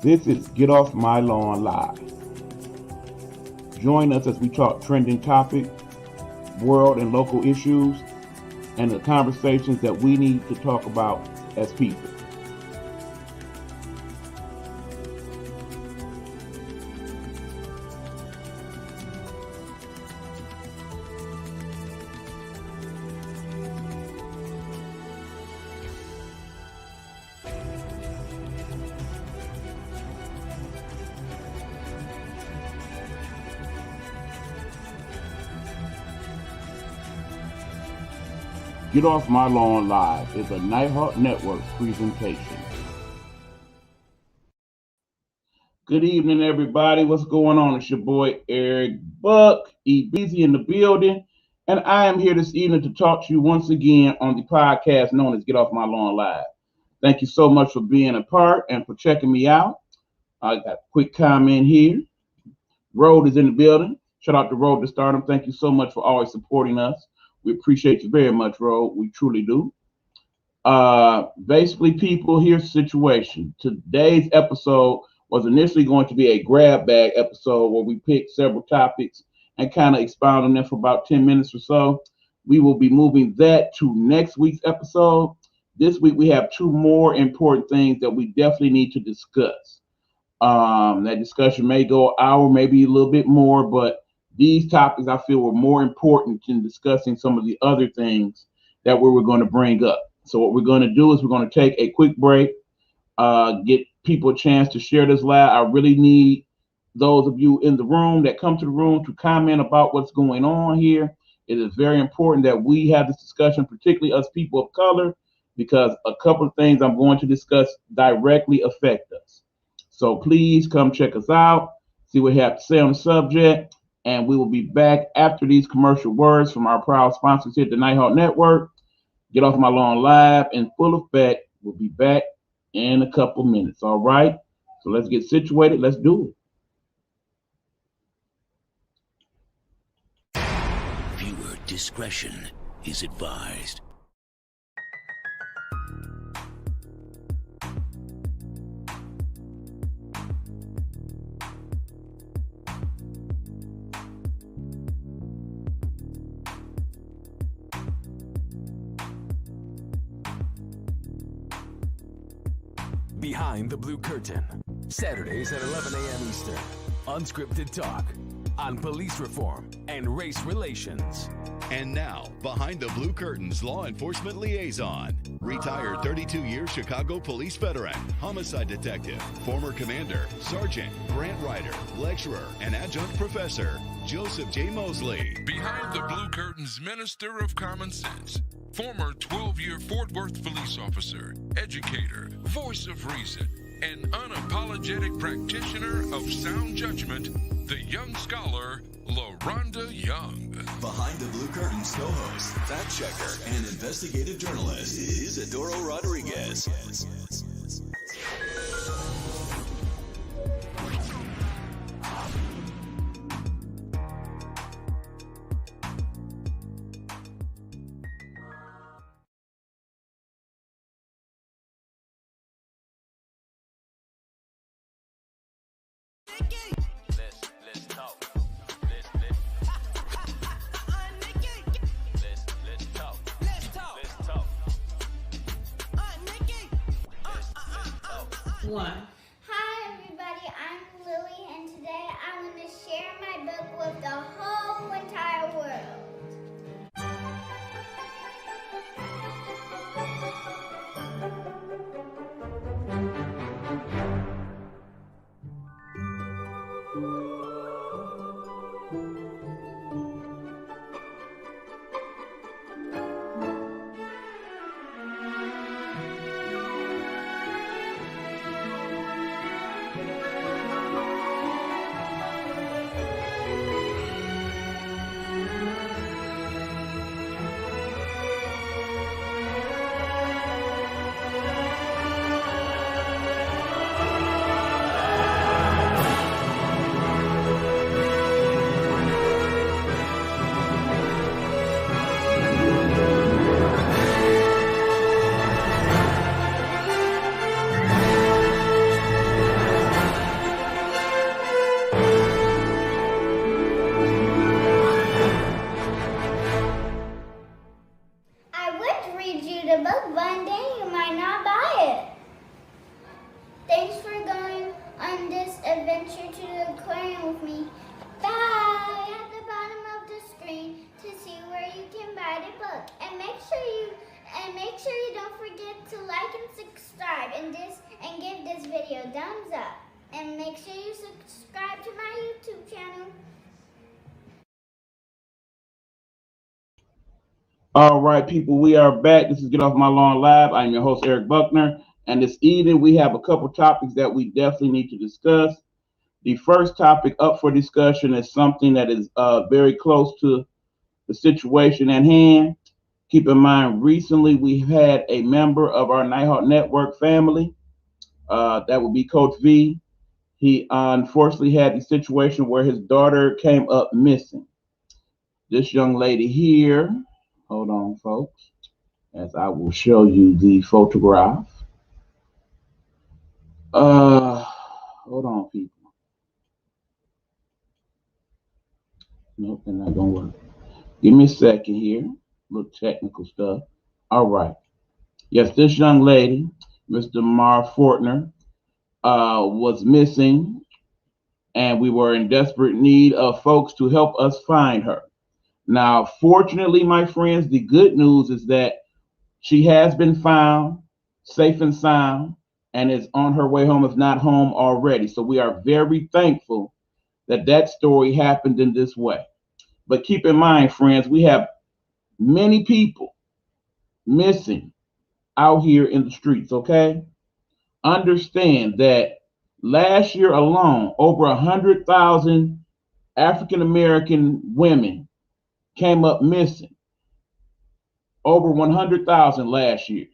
This is Get Off My Lawn Live. Join us as we talk trending topics, world and local issues, and the conversations that we need to talk about as people. Get Off My Lawn Live is a Nighthawk Network presentation. Good evening, everybody. What's going on? It's your boy, Eric Buck, E-Busy in the building, and I am here this evening to talk to you once again on the podcast known as Get Off My Lawn Live. Thank you so much for being a part and for checking me out. I got a quick comment here. Road is in the building. Shout out to Road to Stardom. Thank you so much for always supporting us. We appreciate you very much, Road. We truly do. Basically, people, here's the situation. Today's episode was initially going to be a grab bag episode where we picked several topics and kind of expound on them for about 10 minutes or so. We will be moving that to next week's episode. This week, we have two more important things that we definitely need to discuss. That discussion may go an hour, maybe a little bit more, but these topics I feel were more important than discussing some of the other things that we were going to bring up. So what we're going to do is we're going to take a quick break, get people a chance to share this live. I really need those of you in the room that come to the room to comment about what's going on here. It is very important that we have this discussion, particularly us people of color, because a couple of things I'm going to discuss directly affect us. So please come check us out, see what we have to say on the subject. And we will be back after these commercial words from our proud sponsors here at the Nighthawk Network. Get Off My Lawn Live in full effect. We'll be back in a couple minutes. All right. So let's get situated. Let's do it. Viewer discretion is advised. Behind the Blue Curtain, Saturdays at 11 a.m. Eastern. Unscripted talk on police reform and race relations. And now, Behind the Blue Curtain's law enforcement liaison, retired 32-year Chicago police veteran, homicide detective, former commander, sergeant, grant writer, lecturer, and adjunct professor, Joseph J. Mosley. Behind the Blue Curtain's Minister of Common Sense, former 12-year Fort Worth police officer, educator, voice of reason, and unapologetic practitioner of sound judgment, the young scholar, LaRonda Young. Behind the Blue Curtain's co-host, fact checker, and investigative journalist, Isidoro Rodriguez. Hi everybody, I'm Lily, and today I want to share my book with the whole entire world. you might not buy it. Thanks for going on this adventure to the aquarium with me. Bye! At the bottom of the screen to see where you can buy the book. And make sure you don't forget to like and subscribe and give this video a thumbs up. And make sure you subscribe to my YouTube channel. All right, people, we are back. This is Get Off My Lawn Live. I'm your host, Eric Buckner. And this evening, we have a couple topics that we definitely need to discuss. The first topic up for discussion is something that is very close to the situation at hand. Keep in mind, recently we've had a member of our Nighthawk Network family. That would be Coach V. He unfortunately had the situation where his daughter came up missing. This young lady here, hold on, folks, as I will show you the photograph. Hold on, people. Nope, they're not gonna work. Give me a second here. Little technical stuff. All right. Yes, this young lady, Mr. Mar Fortner, was missing, and we were in desperate need of folks to help us find her. Now, fortunately, my friends, the good news is that she has been found safe and sound and is on her way home, if not home already. So we are very thankful that that story happened in this way. But keep in mind, friends, we have many people missing out here in the streets, okay? Understand that last year alone, over 100,000 African American women came up missing. Over 100,000 last year.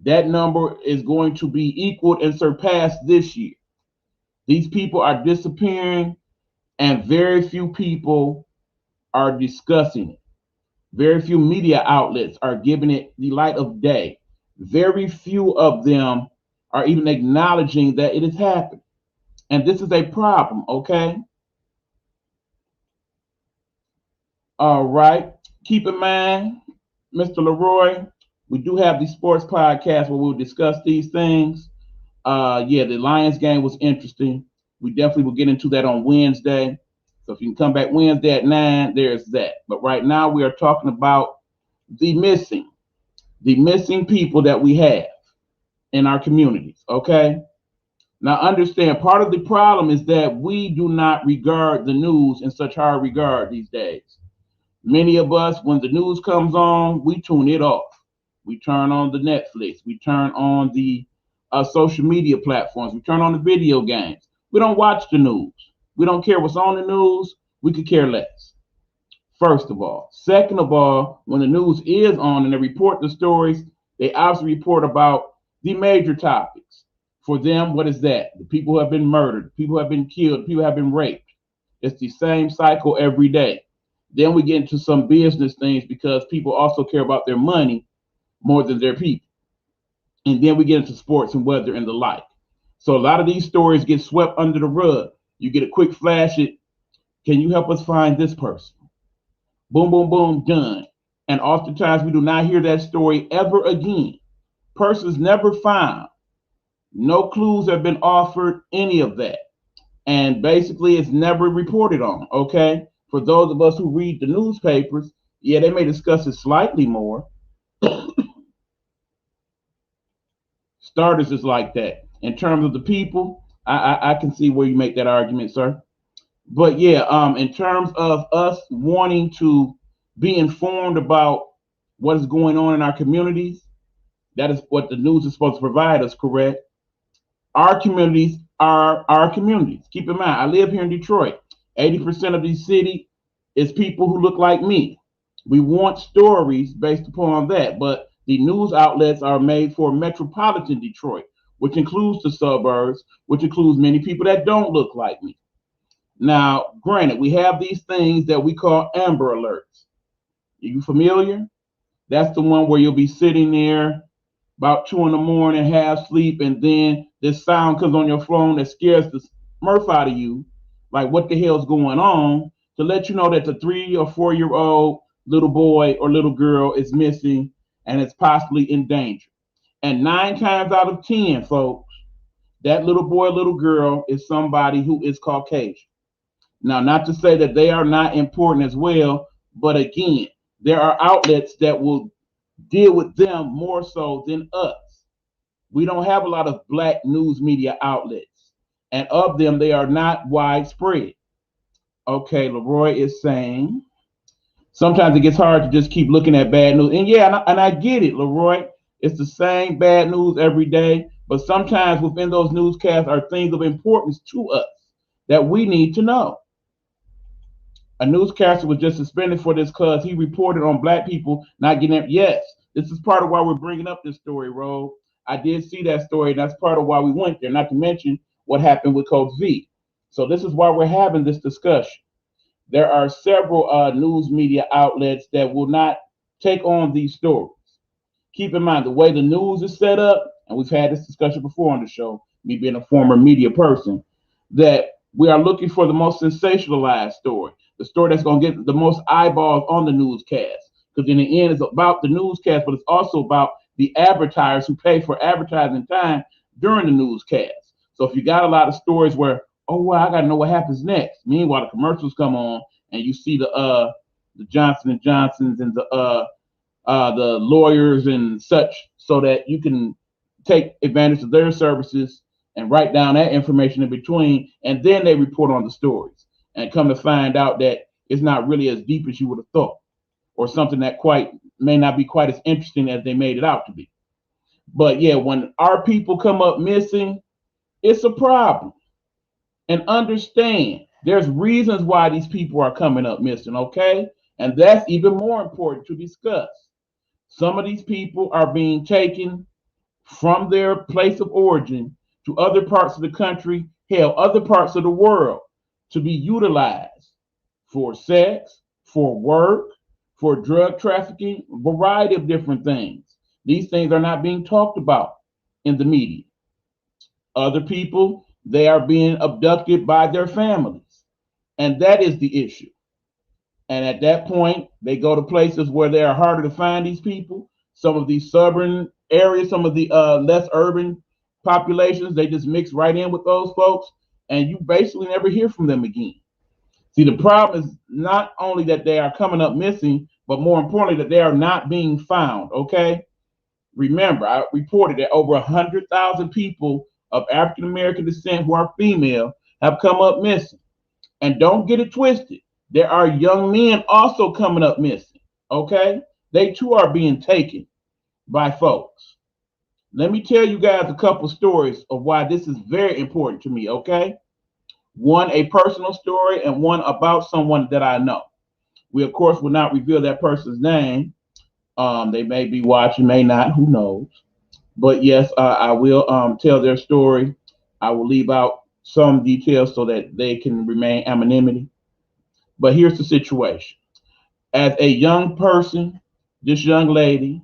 That number is going to be equaled and surpassed this year. These people are disappearing, and very few people are discussing it. Very few media outlets are giving it the light of day. Very few of them are even acknowledging that it is happening. And this is a problem, okay? All right. Keep in mind, Mr. Leroy, we do have the sports podcast where we'll discuss these things. Yeah, the Lions game was interesting. We definitely will get into that on Wednesday. So if you can come back Wednesday at 9, there's that. But right now we are talking about the missing people that we have in our communities, okay? Now understand, part of the problem is that we do not regard the news in such high regard these days. Many of us, when the news comes on, we tune it off. We turn on the Netflix. We turn on the social media platforms. We turn on the video games. We don't watch the news. We don't care what's on the news. We could care less. First of all. Second of all, when the news is on and they report the stories, they obviously report about the major topics. For them, what is that? The people who have been murdered, people who have been killed, people who have been raped. It's the same cycle every day. Then we get into some business things because people also care about their money more than their people. And then we get into sports and weather and the like. So a lot of these stories get swept under the rug. You get a quick flash at, can you help us find this person? Boom, boom, boom, done. And oftentimes we do not hear that story ever again. Persons never found. No clues have been offered, any of that. And basically it's never reported on, okay? For those of us who read the newspapers, yeah, they may discuss it slightly more. Starters is like that. In terms of the people, I can see where you make that argument, sir. But yeah, in terms of us wanting to be informed about what is going on in our communities, that is what the news is supposed to provide us, correct? Our communities are our communities. Keep in mind, I live here in Detroit. 80% of the city is people who look like me. We want stories based upon that, but the news outlets are made for metropolitan Detroit, which includes the suburbs, which includes many people that don't look like me. Now, granted, we have these things that we call Amber Alerts. Are you familiar? That's the one where you'll be sitting there about 2 in the morning, half sleep, and then this sound comes on your phone that scares the smurf out of you, like what the hell's going on, to let you know that the 3 or 4-year-old little boy or little girl is missing and is possibly in danger. And 9 times out of 10, folks, that little boy, little girl is somebody who is Caucasian. Now, not to say that they are not important as well, but again, there are outlets that will deal with them more so than us. We don't have a lot of black news media outlets, and of them, they are not widespread. Okay, Leroy is saying sometimes it gets hard to just keep looking at bad news. And yeah, and I get it, Leroy. It's the same bad news every day, but sometimes within those newscasts are things of importance to us that we need to know. A newscaster was just suspended for this because he reported on black people not getting it. Yes, this is part of why we're bringing up this story, Ro. I did see that story, and that's part of why we went there, not to mention what happened with Coach V. So this is why we're having this discussion. There are several news media outlets that will not take on these stories. Keep in mind the way the news is set up, and we've had this discussion before on the show, me being a former media person, that we are looking for the most sensationalized story, the story that's going to get the most eyeballs on the newscast. Because in the end, it's about the newscast, but it's also about the advertisers who pay for advertising time during the newscast. So if you got a lot of stories where, oh, well, I got to know what happens next. Meanwhile, the commercials come on, and you see the Johnson and Johnsons and the lawyers and such, so that you can take advantage of their services and write down that information in between, and then they report on the stories and come to find out that it's not really as deep as you would have thought, or something that may not be quite as interesting as they made it out to be. But yeah, when our people come up missing, it's a problem. And understand there's reasons why these people are coming up missing, okay? And that's even more important to discuss. Some of these people are being taken from their place of origin to other parts of the country, hell, other parts of the world, to be utilized for sex, for work, for drug trafficking, a variety of different things. These things are not being talked about in the media. Other people, they are being abducted by their families. And that is the issue. And at that point, they go to places where they are harder to find these people. Some of these suburban areas, some of the less urban populations, they just mix right in with those folks, and you basically never hear from them again. See, the problem is not only that they are coming up missing, but more importantly, that they are not being found, okay? Remember, I reported that over 100,000 people of African American descent who are female have come up missing. And don't get it twisted. There are young men also coming up missing, okay? They too are being taken by folks. Let me tell you guys a couple stories of why this is very important to me, okay? One, a personal story, and one about someone that I know. We, of course, will not reveal that person's name. They may be watching, may not, who knows. But yes, I will tell their story. I will leave out some details so that they can remain anonymity. But here's the situation. As a young person, this young lady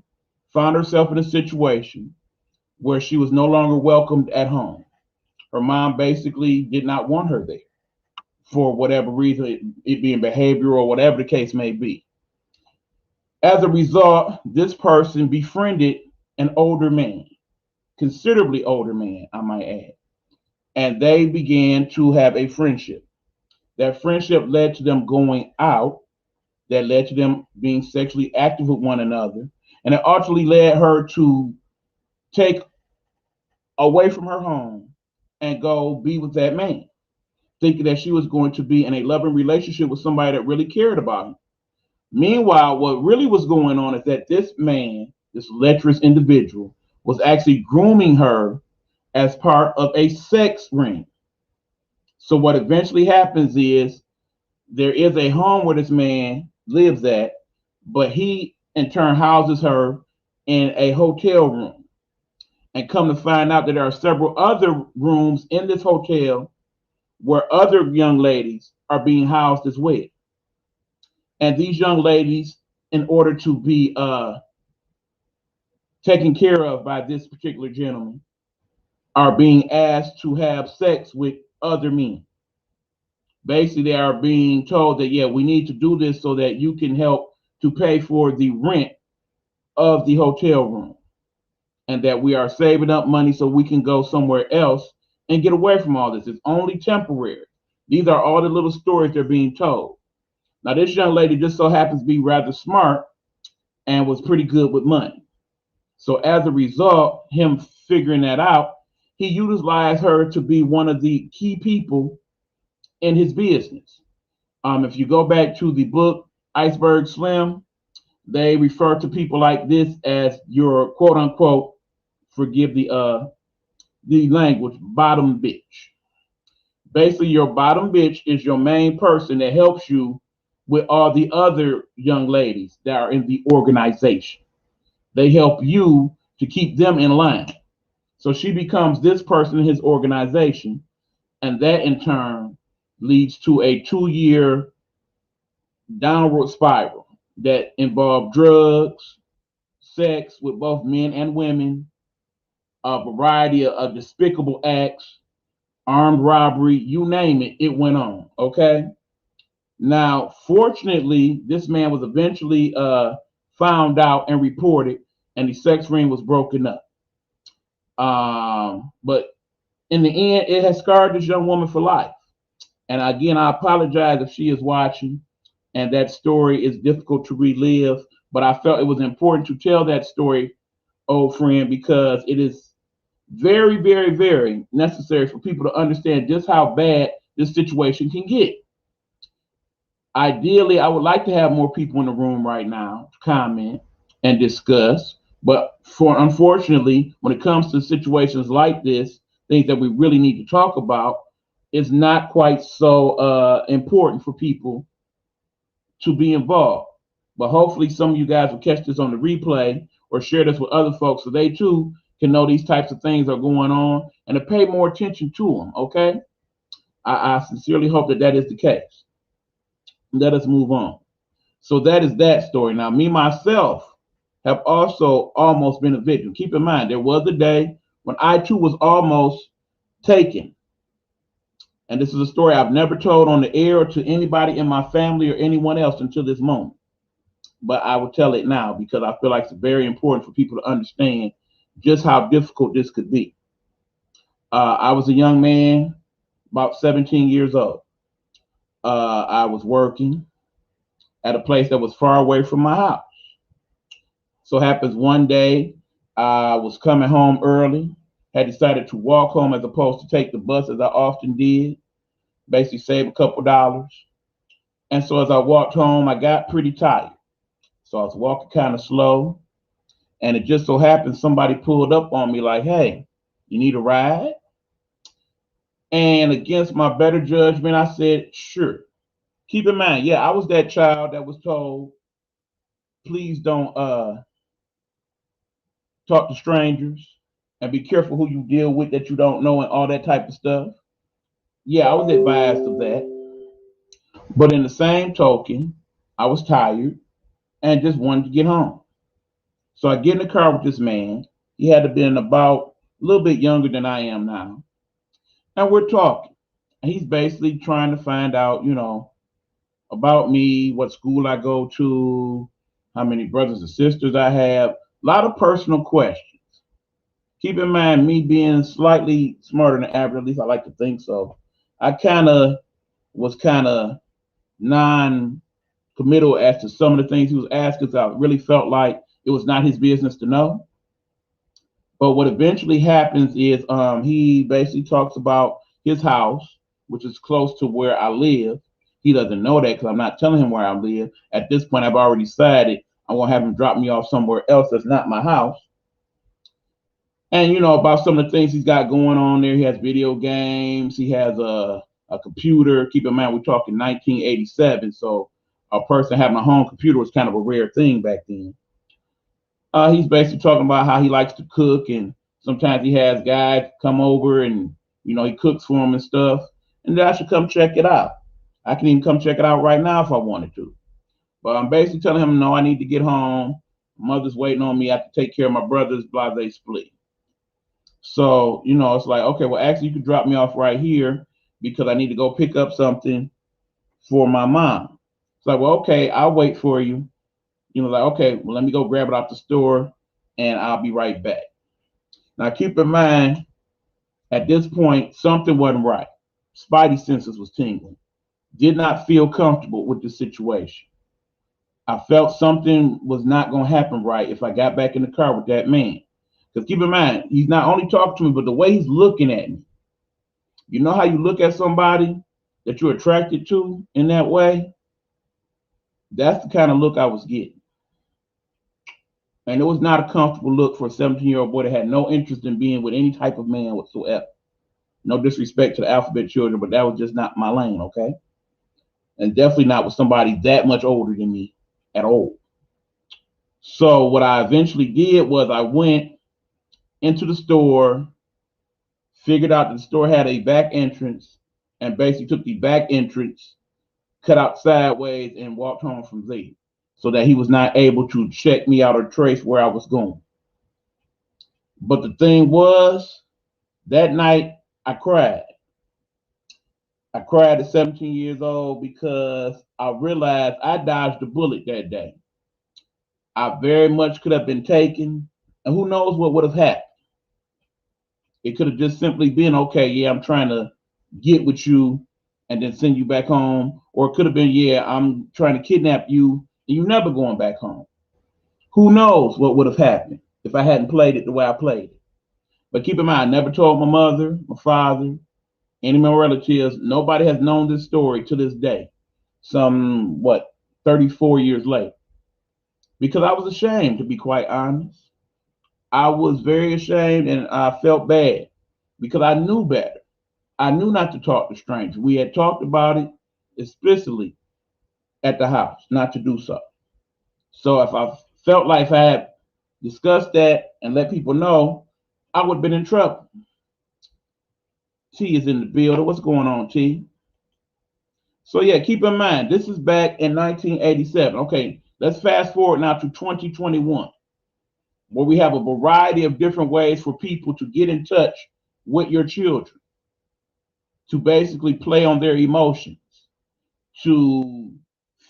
found herself in a situation where she was no longer welcomed at home. Her mom basically did not want her there for whatever reason, it being behavioral or whatever the case may be. As a result, this person befriended an older man, considerably older man, I might add. And they began to have a friendship. That friendship led to them going out, that led to them being sexually active with one another, and it ultimately led her to take away from her home and go be with that man, thinking that she was going to be in a loving relationship with somebody that really cared about him. Meanwhile, what really was going on is that this man, this lecherous individual, was actually grooming her as part of a sex ring. So what eventually happens is there is a home where this man lives at, but he in turn houses her in a hotel room. And come to find out that there are several other rooms in this hotel where other young ladies are being housed as well. And these young ladies, in order to be taken care of by this particular gentleman, are being asked to have sex with other men. Basically, they are being told that, yeah, we need to do this so that you can help to pay for the rent of the hotel room. and that we are saving up money so we can go somewhere else and get away from all this. It's only temporary. These are all the little stories they're being told. Now, this young lady just so happens to be rather smart and was pretty good with money. So as a result, him figuring that out, he utilized her to be one of the key people in his business. If you go back to the book Iceberg Slim, they refer to people like this as your quote unquote, forgive the language, bottom bitch. Basically, your bottom bitch is your main person that helps you with all the other young ladies that are in the organization. They help you to keep them in line. So she becomes this person in his organization, and that in turn leads to a 2-year downward spiral that involved drugs, sex with both men and women, a variety of despicable acts, armed robbery, you name it, it went on. Okay. Now, fortunately, this man was eventually found out and reported, and the sex ring was broken up. But in the end, it has scarred this young woman for life. And again, I apologize if she is watching and that story is difficult to relive, but I felt it was important to tell that story, old friend, because it is very, very, very necessary for people to understand just how bad this situation can get. Ideally, I would like to have more people in the room right now to comment and discuss, but unfortunately, when it comes to situations like this, things that we really need to talk about, it's not quite so important for people to be involved. But hopefully some of you guys will catch this on the replay or share this with other folks so they too can know these types of things are going on and to pay more attention to them, okay? I sincerely hope that that is the case. Let us move on. So that is that story. Now, me, myself, have also almost been a victim. Keep in mind, there was a day when I too was almost taken. And this is a story I've never told on the air or to anybody in my family or anyone else until this moment. But I will tell it now because I feel like it's very important for people to understand just how difficult this could be. I was a young man, about 17 years old. I was working at a place that was far away from my house. So happens one day, I was coming home early, had decided to walk home as opposed to take the bus as I often did, basically save a couple dollars. And so as I walked home, I got pretty tired. So I was walking kind of slow. And it just so happened somebody pulled up on me like, hey, you need a ride? And against my better judgment, I said, sure. Keep in mind, yeah, I was that child that was told, please don't talk to strangers and be careful who you deal with that you don't know and all that type of stuff. Yeah, I was advised of that. But in the same token, I was tired and just wanted to get home. So I get in the car with this man. He had to be about a little bit younger than I am now. And we're talking. And he's basically trying to find out, about me, what school I go to, how many brothers and sisters I have. A lot of personal questions. Keep in mind, me being slightly smarter than average, at least I like to think so. I was non-committal as to some of the things he was asking, so I really felt like it was not his business to know. But what eventually happens is he basically talks about his house, which is close to where I live. He doesn't know that because I'm not telling him where I live. At this point, I've already decided I won't have him drop me off somewhere else that's not my house. And, about some of the things he's got going on there. He has video games. He has a computer. Keep in mind, we're talking 1987. So a person having a home computer was kind of a rare thing back then. He's basically talking about how he likes to cook, and sometimes he has guys come over and, he cooks for him and stuff. And that I should come check it out. I can even come check it out right now if I wanted to. But I'm basically telling him, no, I need to get home. Mother's waiting on me. I have to take care of my brother's blase split. So, it's like, okay, well, actually, you could drop me off right here because I need to go pick up something for my mom. It's like, well, okay, I'll wait for you. Like, okay, well, let me go grab it off the store and I'll be right back. Now, keep in mind, at this point, something wasn't right. Spidey senses was tingling. Did not feel comfortable with the situation. I felt something was not going to happen right if I got back in the car with that man. Because keep in mind, he's not only talking to me, but the way he's looking at me. You know how you look at somebody that you're attracted to in that way? That's the kind of look I was getting. And it was not a comfortable look for a 17-year-old boy that had no interest in being with any type of man whatsoever. No disrespect to the alphabet children, but that was just not my lane, okay? And definitely not with somebody that much older than me at all. So what I eventually did was I went into the store, figured out that the store had a back entrance, and basically took the back entrance, cut out sideways, and walked home from there so that he was not able to check me out or trace where I was going. But the thing was, that night I cried. I cried at 17 years old because I realized I dodged a bullet that day. I very much could have been taken, and who knows what would have happened. It could have just simply been, okay, yeah, I'm trying to get with you and then send you back home. Or it could have been, yeah, I'm trying to kidnap you and you're never going back home. Who knows what would have happened if I hadn't played it the way I played it. But keep in mind, I never told my mother, my father, any of my relatives. Nobody has known this story to this day. 34 years later. Because I was ashamed, to be quite honest. I was very ashamed and I felt bad because I knew better. I knew not to talk to strangers. We had talked about it explicitly at the house, not to do so. So if I felt like I had discussed that and let people know, I would have been in trouble. T is in the building. What's going on, T? So yeah, keep in mind, this is back in 1987. Okay, let's fast forward now to 2021, where we have a variety of different ways for people to get in touch with your children, to basically play on their emotions, to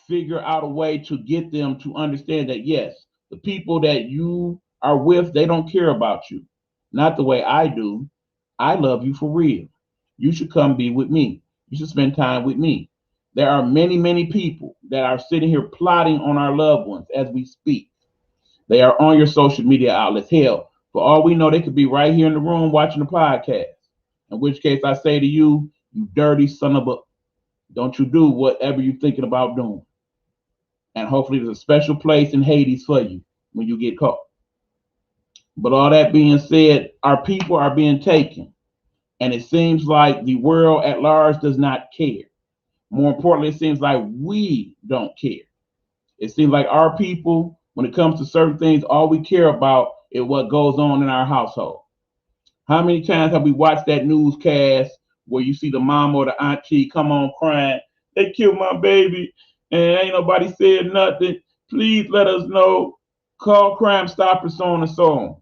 figure out a way to get them to understand that, yes, the people that you are with, they don't care about you. Not the way I do. I love you for real. You should come be with me. You should spend time with me. There are many, many people that are sitting here plotting on our loved ones as we speak. They are on your social media outlets. Hell, for all we know, they could be right here in the room watching the podcast. In which case, I say to you, you dirty son of a, don't you do whatever you're thinking about doing. And hopefully there's a special place in Hades for you when you get caught. But all that being said, our people are being taken. And it seems like the world at large does not care. More importantly, it seems like we don't care. It seems like our people, when it comes to certain things, all we care about is what goes on in our household. How many times have we watched that newscast where you see the mom or the auntie come on crying, they killed my baby and ain't nobody said nothing. Please let us know. Call Crime Stoppers, so on and so on.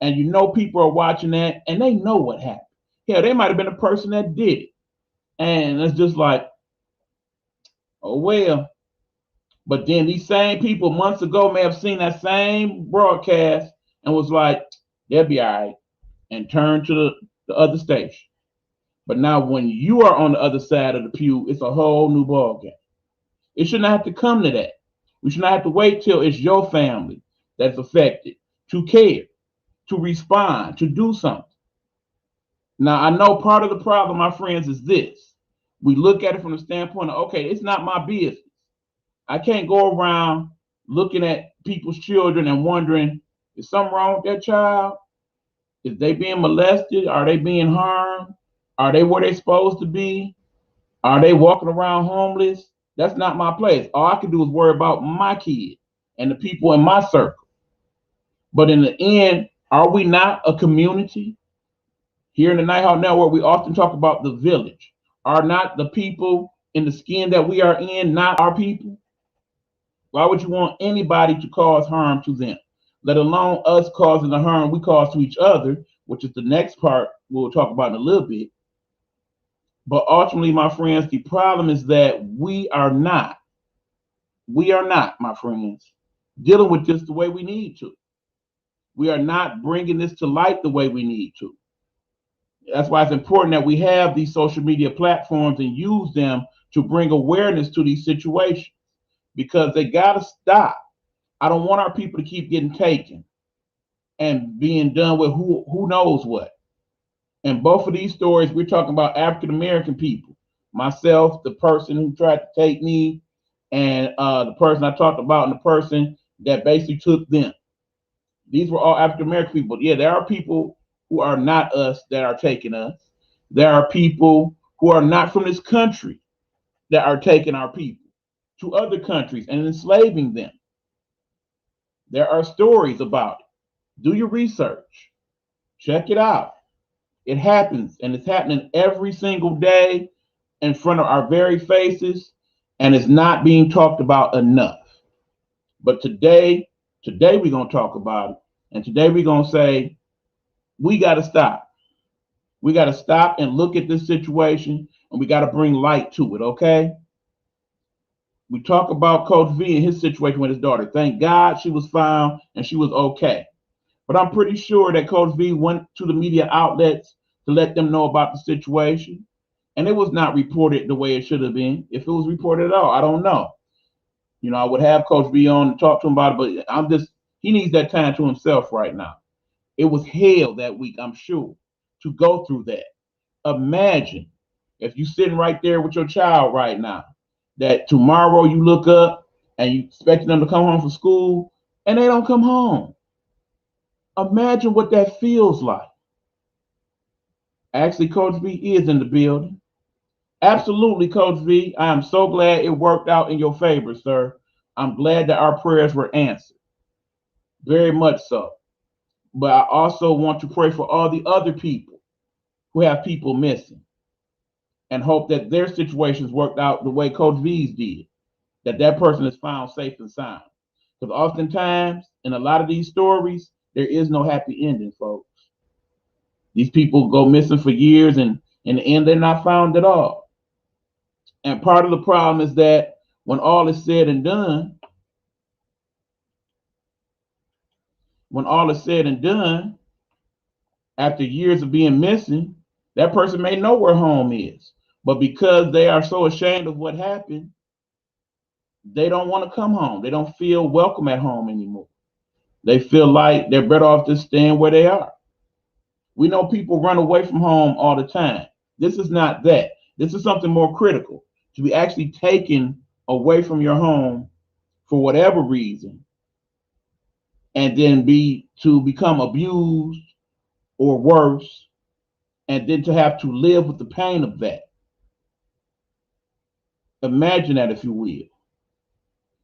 And you know people are watching that and they know what happened. Hell, they might have been the person that did it. And it's just like, oh well. But then these same people months ago may have seen that same broadcast and was like, they'll be all right, and turn to the other station. But now when you are on the other side of the pew, it's a whole new ballgame. It should not have to come to that. We should not have to wait till it's your family that's affected to care, to respond, to do something. Now, I know part of the problem, my friends, is this. We look at it from the standpoint of, okay, it's not my business. I can't go around looking at people's children and wondering, is something wrong with that child? Is they being molested? Are they being harmed? Are they where they're supposed to be? Are they walking around homeless? That's not my place. All I can do is worry about my kid and the people in my circle. But in the end, are we not a community? Here in the Nighthawk Network, we often talk about the village. Are not the people in the skin that we are in not our people? Why would you want anybody to cause harm to them, let alone us causing the harm we cause to each other, which is the next part we'll talk about in a little bit. But ultimately, my friends, the problem is that we are not, my friends, dealing with this the way we need to. We are not bringing this to light the way we need to. That's why it's important that we have these social media platforms and use them to bring awareness to these situations, because they got to stop. I don't want our people to keep getting taken and being done with who knows what. And both of these stories, we're talking about African American people. Myself, the person who tried to take me, and the person I talked about, and the person that basically took them. These were all African American people. Yeah, there are people who are not us that are taking us. There are people who are not from this country that are taking our people to other countries and enslaving them. There are stories about it. Do your research. Check it out. It happens, and it's happening every single day in front of our very faces, and it's not being talked about enough. But today we're going to talk about it, and today we're going to say we got to stop. We got to stop and look at this situation, and we got to bring light to it, okay? We talk about Coach V and his situation with his daughter. Thank God she was found and she was okay. But I'm pretty sure that Coach V went to the media outlets to let them know about the situation. And it was not reported the way it should have been. If it was reported at all, I don't know. You know, I would have Coach V on and talk to him about it, but he needs that time to himself right now. It was hell that week, I'm sure, to go through that. Imagine if you're sitting right there with your child right now, that tomorrow you look up and you expect them to come home from school and they don't come home. Imagine what that feels like. Actually, Coach V is in the building. Absolutely, Coach V. I am so glad it worked out in your favor, sir. I'm glad that our prayers were answered. Very much so. But I also want to pray for all the other people who have people missing and hope that their situations worked out the way Coach V's did, that person is found safe and sound. Because oftentimes, in a lot of these stories, there is no happy ending, folks. These people go missing for years, and in the end, they're not found at all. And part of the problem is that when all is said and done, after years of being missing, that person may know where home is. But because they are so ashamed of what happened, they don't want to come home. They don't feel welcome at home anymore. They feel like they're better off just staying where they are. We know people run away from home all the time. This is not that. This is something more critical. To be actually taken away from your home for whatever reason, and then become abused or worse, and then to have to live with the pain of that. Imagine that, if you will.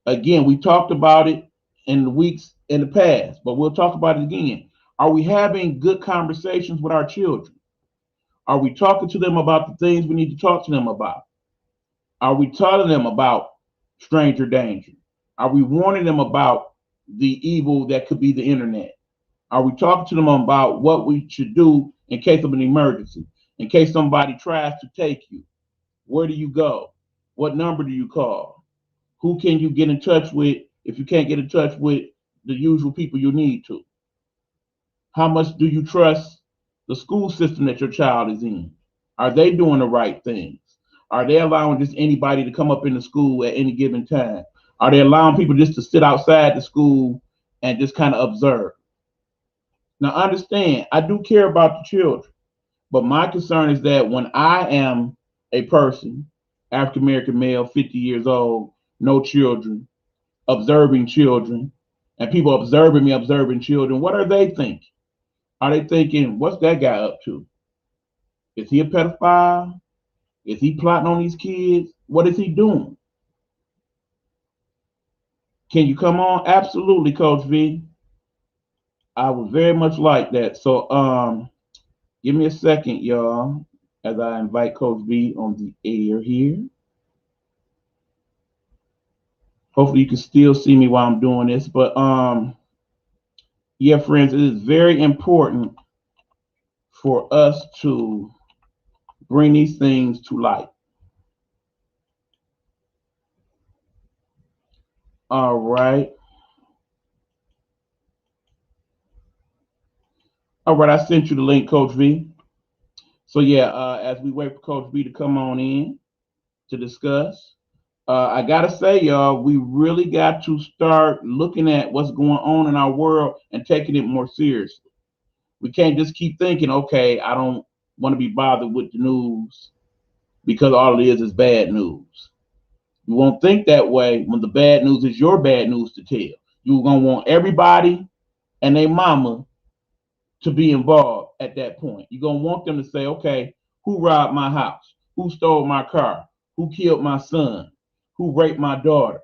Again, we talked about it in the weeks in the past, but we'll talk about it again. Are we having good conversations with our children? Are we talking to them about the things we need to talk to them about? Are we telling them about stranger danger? Are we warning them about the evil that could be the internet? Are we talking to them about what we should do in case of an emergency? In case somebody tries to take you, where do you go? What number do you call? Who can you get in touch with if you can't get in touch with the usual people you need to? How much do you trust the school system that your child is in? Are they doing the right things? Are they allowing just anybody to come up in the school at any given time? Are they allowing people just to sit outside the school and just kind of observe? Now, understand, I do care about the children, but my concern is that when I am a person, African American male, 50 years old, no children, observing children, and people observing me observing children, what are they thinking? Are they thinking, what's that guy up to? Is he a pedophile? Is he plotting on these kids? What is he doing? Can you come on? Absolutely, Coach V. I would very much like that. So give me a second, y'all, as I invite Coach V on the air here. Hopefully you can still see me while I'm doing this. But yeah, friends, it is very important for us to bring these things to light. All right. All right, I sent you the link, Coach V. So yeah, as we wait for Coach V to come on in to discuss, I gotta say, y'all, we really got to start looking at what's going on in our world and taking it more seriously. We can't just keep thinking, okay, I don't want to be bothered with the news because all it is bad news. You won't think that way when the bad news is your bad news to tell. You're gonna want everybody and their mama to be involved at that point. You're gonna want them to say, okay, who robbed my house? Who stole my car? Who killed my son? Who raped my daughter?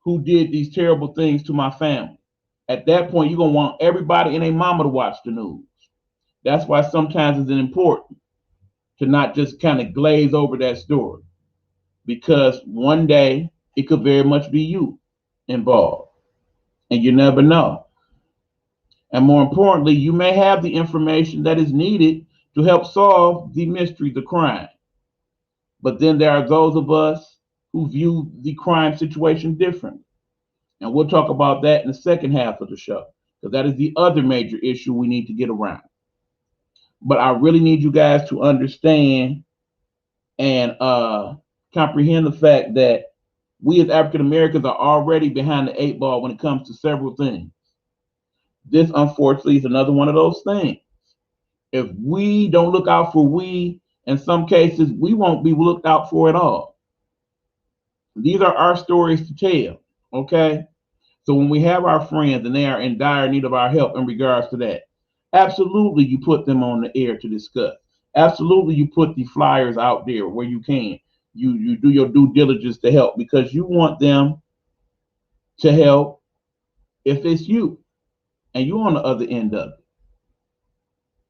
Who did these terrible things to my family? At that point, you're gonna want everybody and their mama to watch the news. That's why sometimes it's important to not just kind of glaze over that story, because one day it could very much be you involved, and you never know. And more importantly, you may have the information that is needed to help solve the mystery, the crime. But then there are those of us who view the crime situation differently. And we'll talk about that in the second half of the show, because that is the other major issue we need to get around. But I really need you guys to understand and comprehend the fact that we as African Americans are already behind the eight ball when it comes to several things. This, unfortunately, is another one of those things. If we don't look out for we, in some cases, we won't be looked out for at all. These are our stories to tell, okay? So when we have our friends and they are in dire need of our help in regards to that, absolutely you put them on the air to discuss. Absolutely you put the flyers out there where you can. You do your due diligence to help because you want them to help if it's you and you're on the other end of it.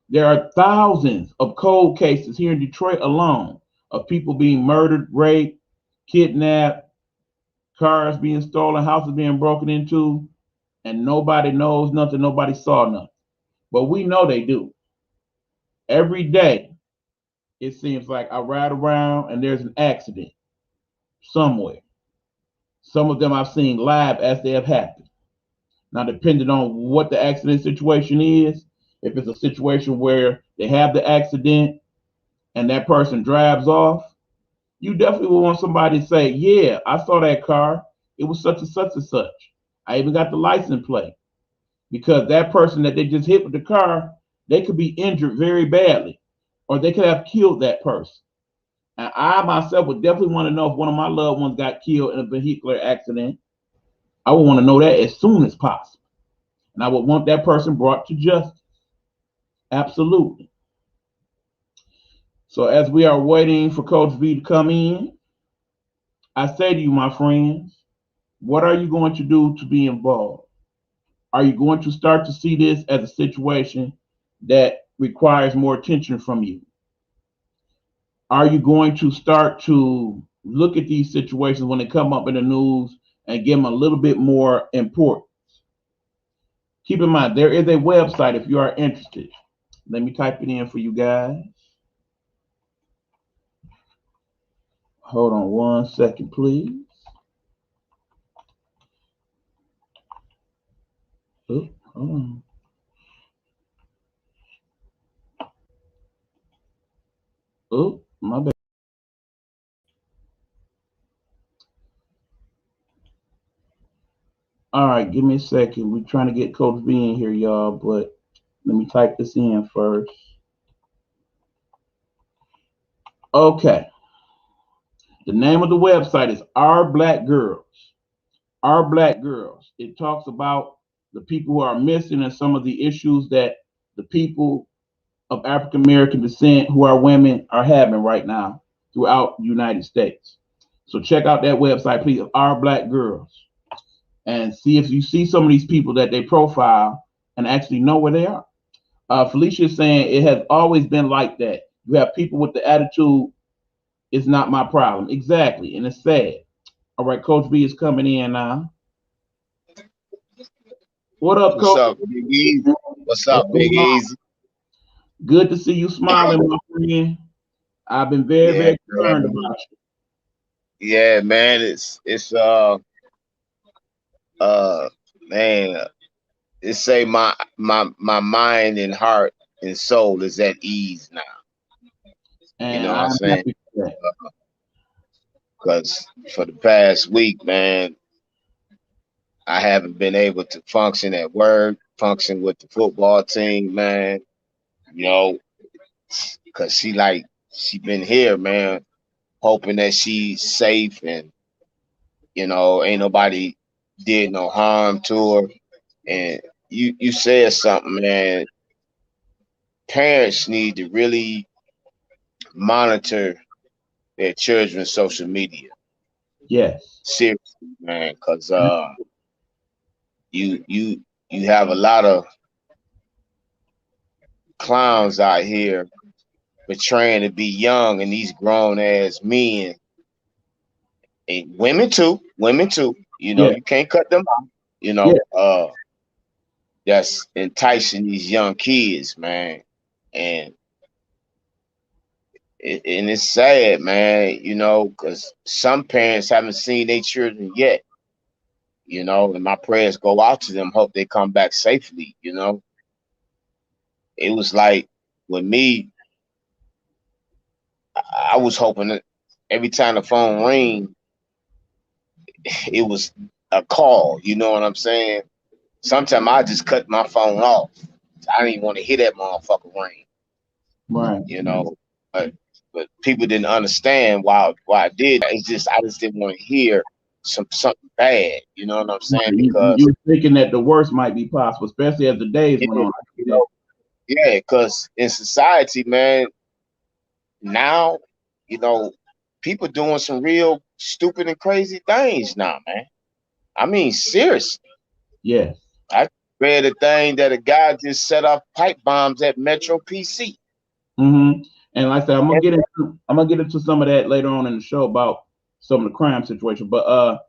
There are thousands of cold cases here in Detroit alone of people being murdered, raped, kidnapped, cars being stolen, houses being broken into, and nobody knows nothing, nobody saw nothing. But we know they do. Every day, it seems like I ride around and there's an accident somewhere. Some of them I've seen live as they have happened. Now, depending on what the accident situation is, if it's a situation where they have the accident and that person drives off, you definitely will want somebody to say, yeah, I saw that car. It was such and such and such. I even got the license plate. Because that person that they just hit with the car, they could be injured very badly, or they could have killed that person. And I myself would definitely want to know if one of my loved ones got killed in a vehicular accident. I would want to know that as soon as possible. And I would want that person brought to justice. Absolutely. So as we are waiting for Coach V to come in, I say to you, my friends, what are you going to do to be involved? Are you going to start to see this as a situation that requires more attention from you? Are you going to start to look at these situations when they come up in the news and give them a little bit more importance? Keep in mind, there is a website if you are interested. Let me type it in for you guys. Hold on one second, please. Oh, hold on. Oh, my bad. All right, give me a second. We're trying to get Coach V in here, y'all, but let me type this in first. Okay. The name of the website is Our Black Girls. Our Black Girls. It talks about the people who are missing and some of the issues that the people of African American descent who are women are having right now throughout the United States. So check out that website, please, Our Black Girls, and see if you see some of these people that they profile and actually know where they are. Felicia is saying it has always been like that. You have people with the attitude, it's not my problem. Exactly, and it's sad. All right, Coach B is coming in now. What up, What's Coach? up, Big Easy? What's What's up, going Big on? Easy? Good to see you smiling, my friend. I've been very, Yeah, very concerned man. about you. Yeah, man. It's uh man. it say my mind and heart and soul is at ease now. You And know what I'm I'm saying? happy for that. Because for the past week, man, I haven't been able to function at work, function with the football team, man. You know, because she been here, man, hoping that she's safe and ain't nobody did no harm to her. And you said something, man. Parents need to really monitor their children's social media. Yes. Seriously, man, because you you you have a lot of clowns out here portraying to be young and these grown ass men and women too. Yeah. You can't cut them out. Yeah. That's enticing these young kids, man. And and it's sad, man, because some parents haven't seen their children yet, and my prayers go out to them. Hope they come back safely. It was like with me, I was hoping that every time the phone rang, it was a call. You know what I'm saying? Sometimes I just cut my phone off. I didn't even want to hear that motherfucker ring. Right. You know, but people didn't understand why I did. I just didn't want to hear something bad. You know what I'm Right. saying? You Because thinking that the worst might be possible, especially as the days yeah, went on. you know, yeah, because in society, man, now, you know, people doing some real stupid and crazy things now, man. I mean, seriously. Yes. I read a thing that a guy just set off pipe bombs at Metro PC. Mm-hmm. And like I said, I'm gonna get into some of that later on in the show about some of the crime situation. But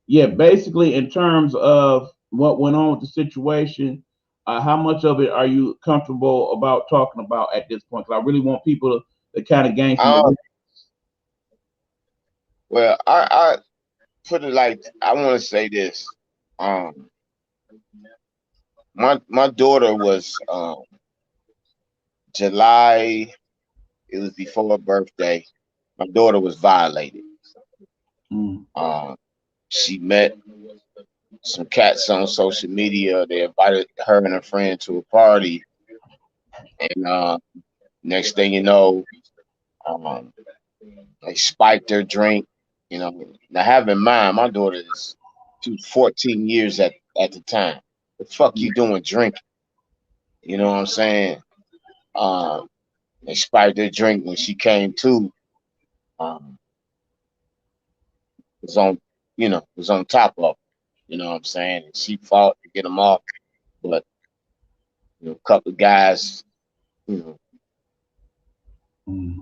yeah, basically in terms of what went on with the situation, how much of it are you comfortable about talking about at this point? Because I really want people to kind of gain some Um, awareness. well, I put it like I want to say this. Um, my daughter was July. It was before her birthday. My daughter was violated. Mm, Um, she met some cats on social media. They invited her and her friend to a party, and next thing you know, um, they spiked her drink. Now have in mind, my daughter she was 14 years at the time. The fuck mm, you doing drinking? You know what I'm saying? Um, they spiked her drink when she came to. Um, was on, was on top of. Her, you know what I'm saying? And she fought to get them off, but a couple of guys, you know, mm.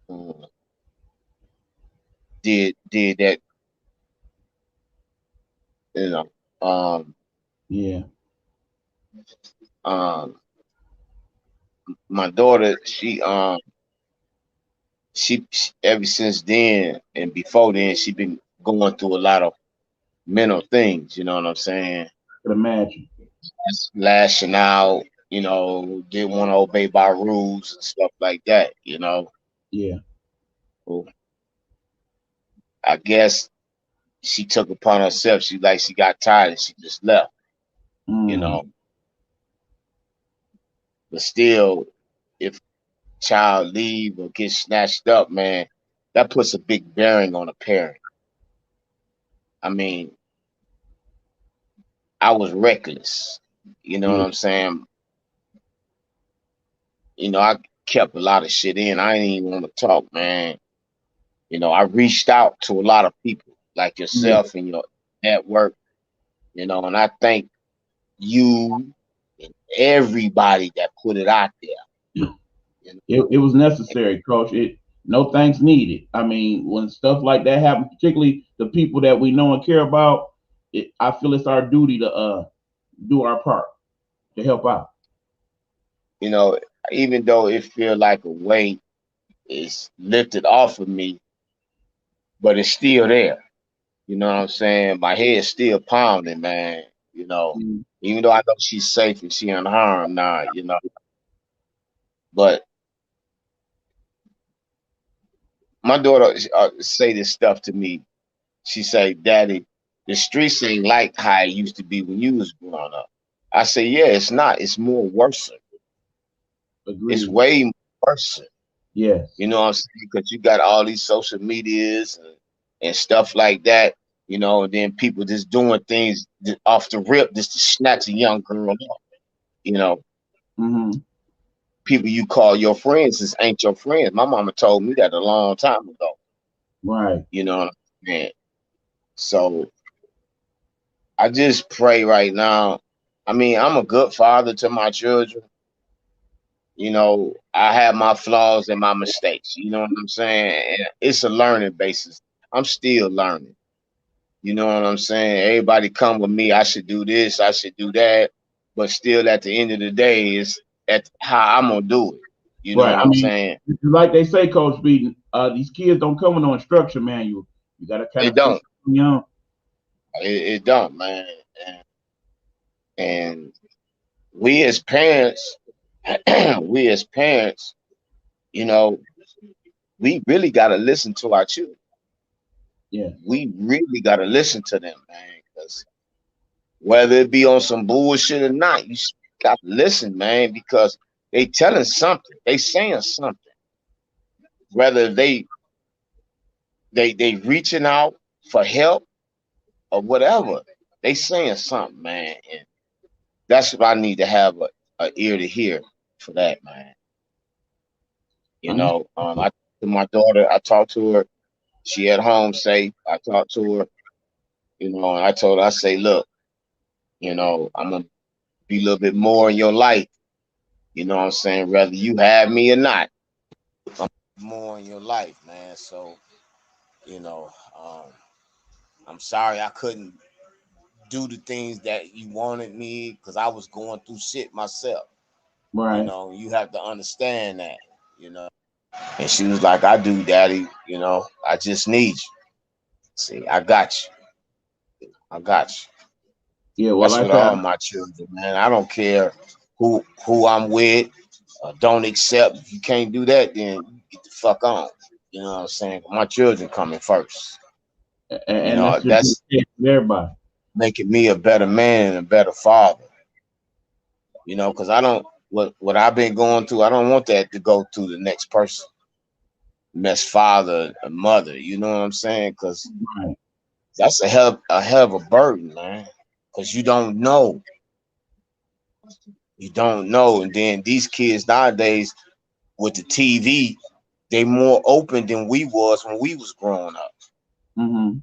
uh, did that. You know, um, Yeah. um, my daughter, she ever since then and before then, she been going through a lot of mental things. You know what I'm saying? Could imagine. Lashing out. Didn't want to obey by rules and stuff like that. Yeah. So I guess she took upon herself. She got tired and she just left. You Mm, know, but still, if child leave or get snatched up, man, that puts a big bearing on a parent. I mean, I was reckless. You know what yeah. I'm saying? I kept a lot of shit in. I didn't even want to talk, man. I reached out to a lot of people like Yeah. yourself and your network, and I thank you and everybody that put it out there. You know, It was necessary, Coach. No thanks needed. I mean, when stuff like that happens, particularly the people that we know and care about, I feel it's our duty to do our part to help out. you know, even though it feel like a weight is lifted off of me, but it's still there. You know what I'm saying? My head's still pounding, man. you know. Even though I know she's safe and she unharmed now, you know. But my daughter say this stuff to me. She say, "Daddy, the streets ain't like how it used to be when you was growing up." I say, "Yeah, it's not. It's more worse. It's Agreed. way more worse." Yes. You know what I'm saying? Because you got all these social medias and stuff like that, you know, and then people just doing things off the rip just to snatch a young girl up. You know, Mm-hmm. people you call your friends just ain't your friends. My mama told me that a long time ago. Right. You know what I'm saying? So I just pray right now. I mean, I'm a good father to my children. You know, I have my flaws and my mistakes. You know what I'm saying? And it's a learning basis. I'm still learning. You know what I'm saying? Everybody come with me. I should do this. I should do that. But still, at the end of the day, it's at how I'm gonna do it. You know Right. what I I'm mean, saying? like they say, Coach B, these kids don't come with no instruction manual. You got to kind It of figure don't. them young. It don't, man. And we as parents, we as parents, you know, we really got to listen to our children. Yeah. We really got to listen to them, man. Because whether it be on some bullshit or not, you got to listen, man, because they telling something. They saying something. Whether they reaching out for help or whatever, they saying something, man. And that's what I need to have a ear to hear for that, man. You know, I to my daughter, I talked to her. She at home safe. I talked to her, you know, and I told her, I say, look, you know, I'm gonna be a little bit more in your life. You know what I'm saying? Whether you have me or not, more in your life, man. So, you know, I'm sorry I couldn't do the things that you wanted me because I was going through shit myself. You Right. know, you have to understand that, you know. And she was like, I do, daddy, you know, I just need you. See, I got you. I got you. Yeah. Well, That's like with I all my children, man. I don't care who I'm with. Don't accept. If you can't do that, then you get the fuck on. You know what I'm saying? My children coming first. You and know, that's just the that's case with everybody. making me a better man and a better father. You know, because I don't what I've been going through. I don't want that to go to the next person. Next father, a mother. You know what I'm saying? Because Right. that's a hell of a burden, man. Because you don't know. You don't know. And then these kids nowadays with the TV, they more open than we was when we was growing up. Mm-hmm.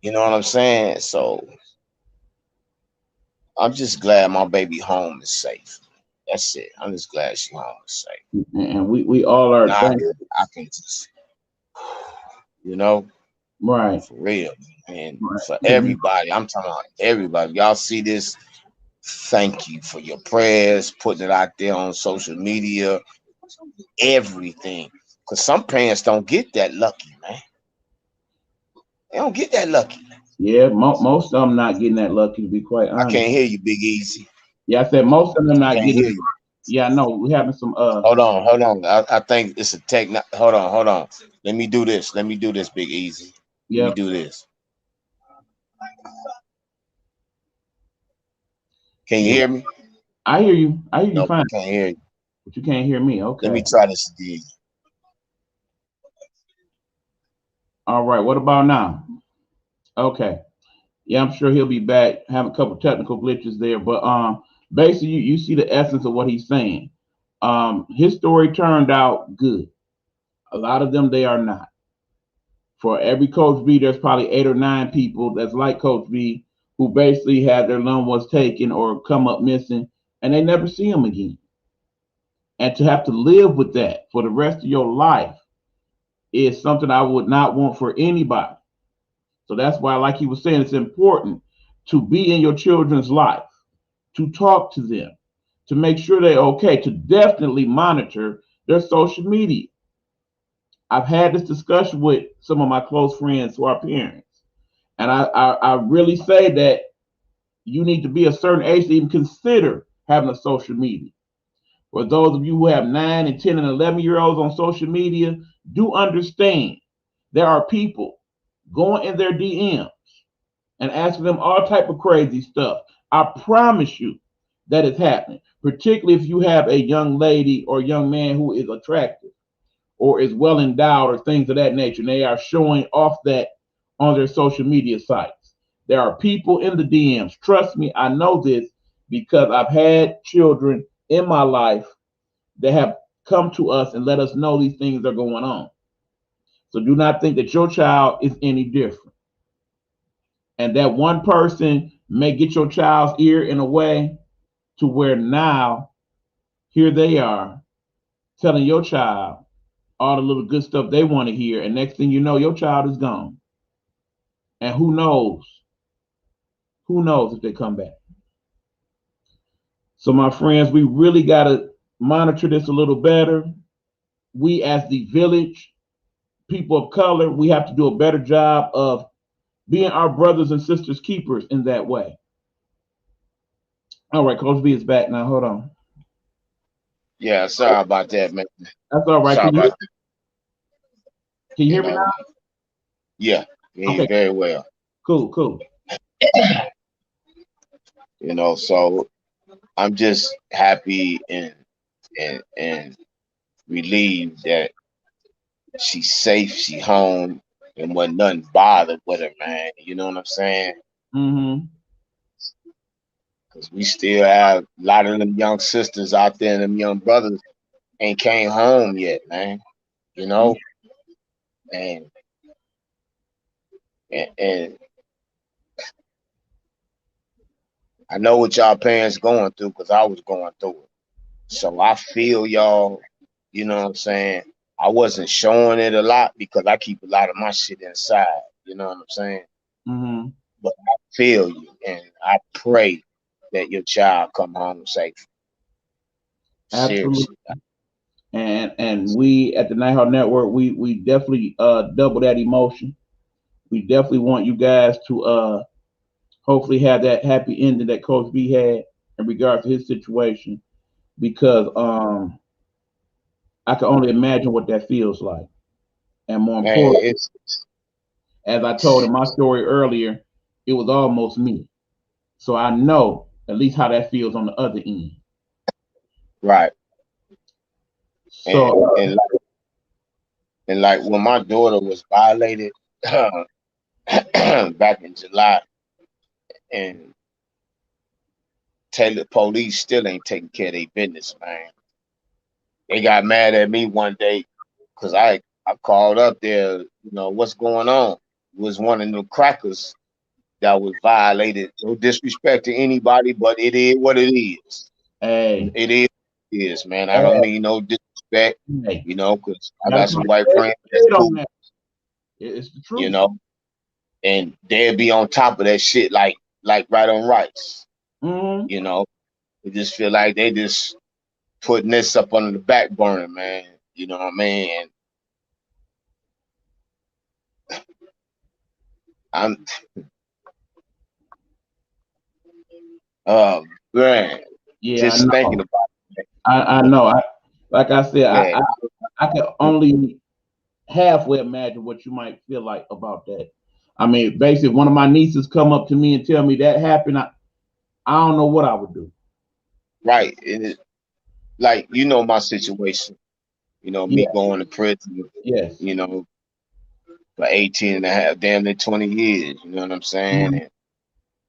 You know what I'm saying? So I'm just glad my baby home is safe. That's it. I'm just glad she home is safe. And we all are Now thankful. I can just, you know, Right. for real. And Right. for Yeah, you everybody, I'm talking about everybody. Y'all see this? Thank you for your prayers, putting it out there on social media, everything. Because some parents don't get that lucky, man. They don't get that lucky. Yeah, most of them not getting that lucky, to be quite I honest. can't hear you, Big Easy. Yeah, I said most of them I not can't getting. hear you. Yeah, I know we having some. Hold on. I think it's a tech. Hold on. Let me do this. Let me do this, Big Easy. Let me Yeah, do this. Can you yeah. hear me? I hear you. I hear you Nope, fine, I can't hear you. but you can't hear me. Let me Okay. try this again. All right. What about now? Okay. Yeah, I'm sure he'll be back. Have a couple technical glitches there, but basically you see the essence of what he's saying. His story turned out good. A lot of them they are not. For every Coach B, there's probably 8 or 9 people that's like Coach B who basically had their loved ones taken or come up missing, and they never see them again. And to have to live with that for the rest of your life is something I would not want for anybody. So that's why, like he was saying, it's important to be in your children's life, to talk to them, to make sure they're okay, to definitely monitor their social media. I've had this discussion with some of my close friends who are parents. And I really say that you need to be a certain age to even consider having a social media. For those of you who have 9 and 10 and 11-year-olds on social media, do understand there are people going in their DMs and asking them all type of crazy stuff. I promise you that is happening, particularly if you have a young lady or young man who is attractive or is well endowed or things of that nature, and they are showing off that on their social media sites. There are people in the DMs. Trust me, I know this because I've had children in my life that have come to us and let us know these things are going on. So do not think that your child is any different. And that one person may get your child's ear in a way to where now here they are telling your child all the little good stuff they want to hear. And next thing you know, your child is gone. And who knows? Who knows if they come back? So my friends, we really got to monitor this a little better. We as the village, people of color, we have to do a better job of being our brothers and sisters keepers in that way. All right, Coach B is back now. Hold on. Yeah, sorry about that, man. That's all right. Sorry about that. Can you hear me now? Yeah, Okay. very well. Cool. So I'm just happy and relieved that she's safe, she home, and wasn't nothing bothered with her, man. You know what I'm saying? Mm-hmm. Because we still have a lot of them young sisters out there and them young brothers ain't came home yet, man. And I know what y'all parents going through because I was going through it. So I feel y'all, you know what I'm saying? I wasn't showing it a lot because I keep a lot of my shit inside, you know what I'm saying? Mm-hmm. But I feel you, and I pray that your child come home safe. Absolutely. Seriously. And we at the Nighthawk Network, we definitely double that emotion. We definitely want you guys to hopefully have that happy ending that Coach B had in regards to his situation, because I can only imagine what that feels like. And more importantly, as I told in my story earlier, it was almost me. So I know at least how that feels on the other end. Right. So and like when my daughter was violated back in July, and Taylor police still ain't taking care of their business, man. They got mad at me one day because I called up there, what's going on? It was one of the crackers that was violated. No disrespect to anybody, but it is what it is. Hey. It is, man. I don't mean no disrespect, because I got some white friends that's cool, it's the truth. And they'll be on top of that shit like right on rights. Mm-hmm. They just feel like they just putting this up under the back burner, man. You know what I mean? And man, just thinking about it. I know. Like I said, I can only halfway imagine what you might feel like about that. I mean, basically, one of my nieces come up to me and tell me that happened. I don't know what I would do. Right. Like, my situation. Me going to prison. Yes. For 18 and a half, damn near 20 years. You know what I'm saying? Mm-hmm. And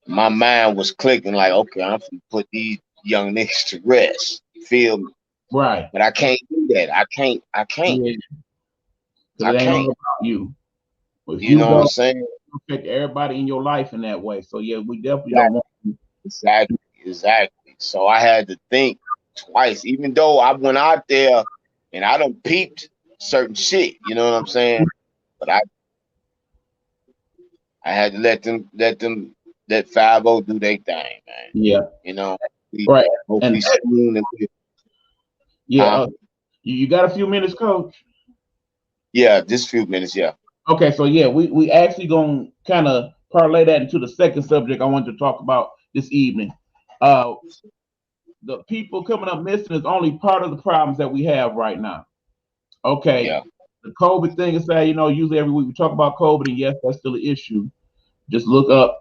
my mind was clicking like, okay, I'm gonna put these young niggas to rest. You feel me? Right. But I can't do that. I can't. Yeah. I can't. All about you. You know what I'm saying? Affect everybody in your life in that way. So yeah, we definitely don't want you. Exactly. So I had to think twice, even though I went out there and I done peeped certain shit. You know what I'm saying? But I had to let 5-0 do their thing, man. Yeah. Right. Hopefully soon. Yeah. You got a few minutes, Coach? Yeah, just a few minutes. Yeah. Okay, so yeah, we actually gonna kind of parlay that into the second subject I wanted to talk about this evening. The people coming up missing is only part of the problems that we have right now. Okay, Yeah. the COVID thing is that usually every week we talk about COVID, and yes, that's still an issue. Just look up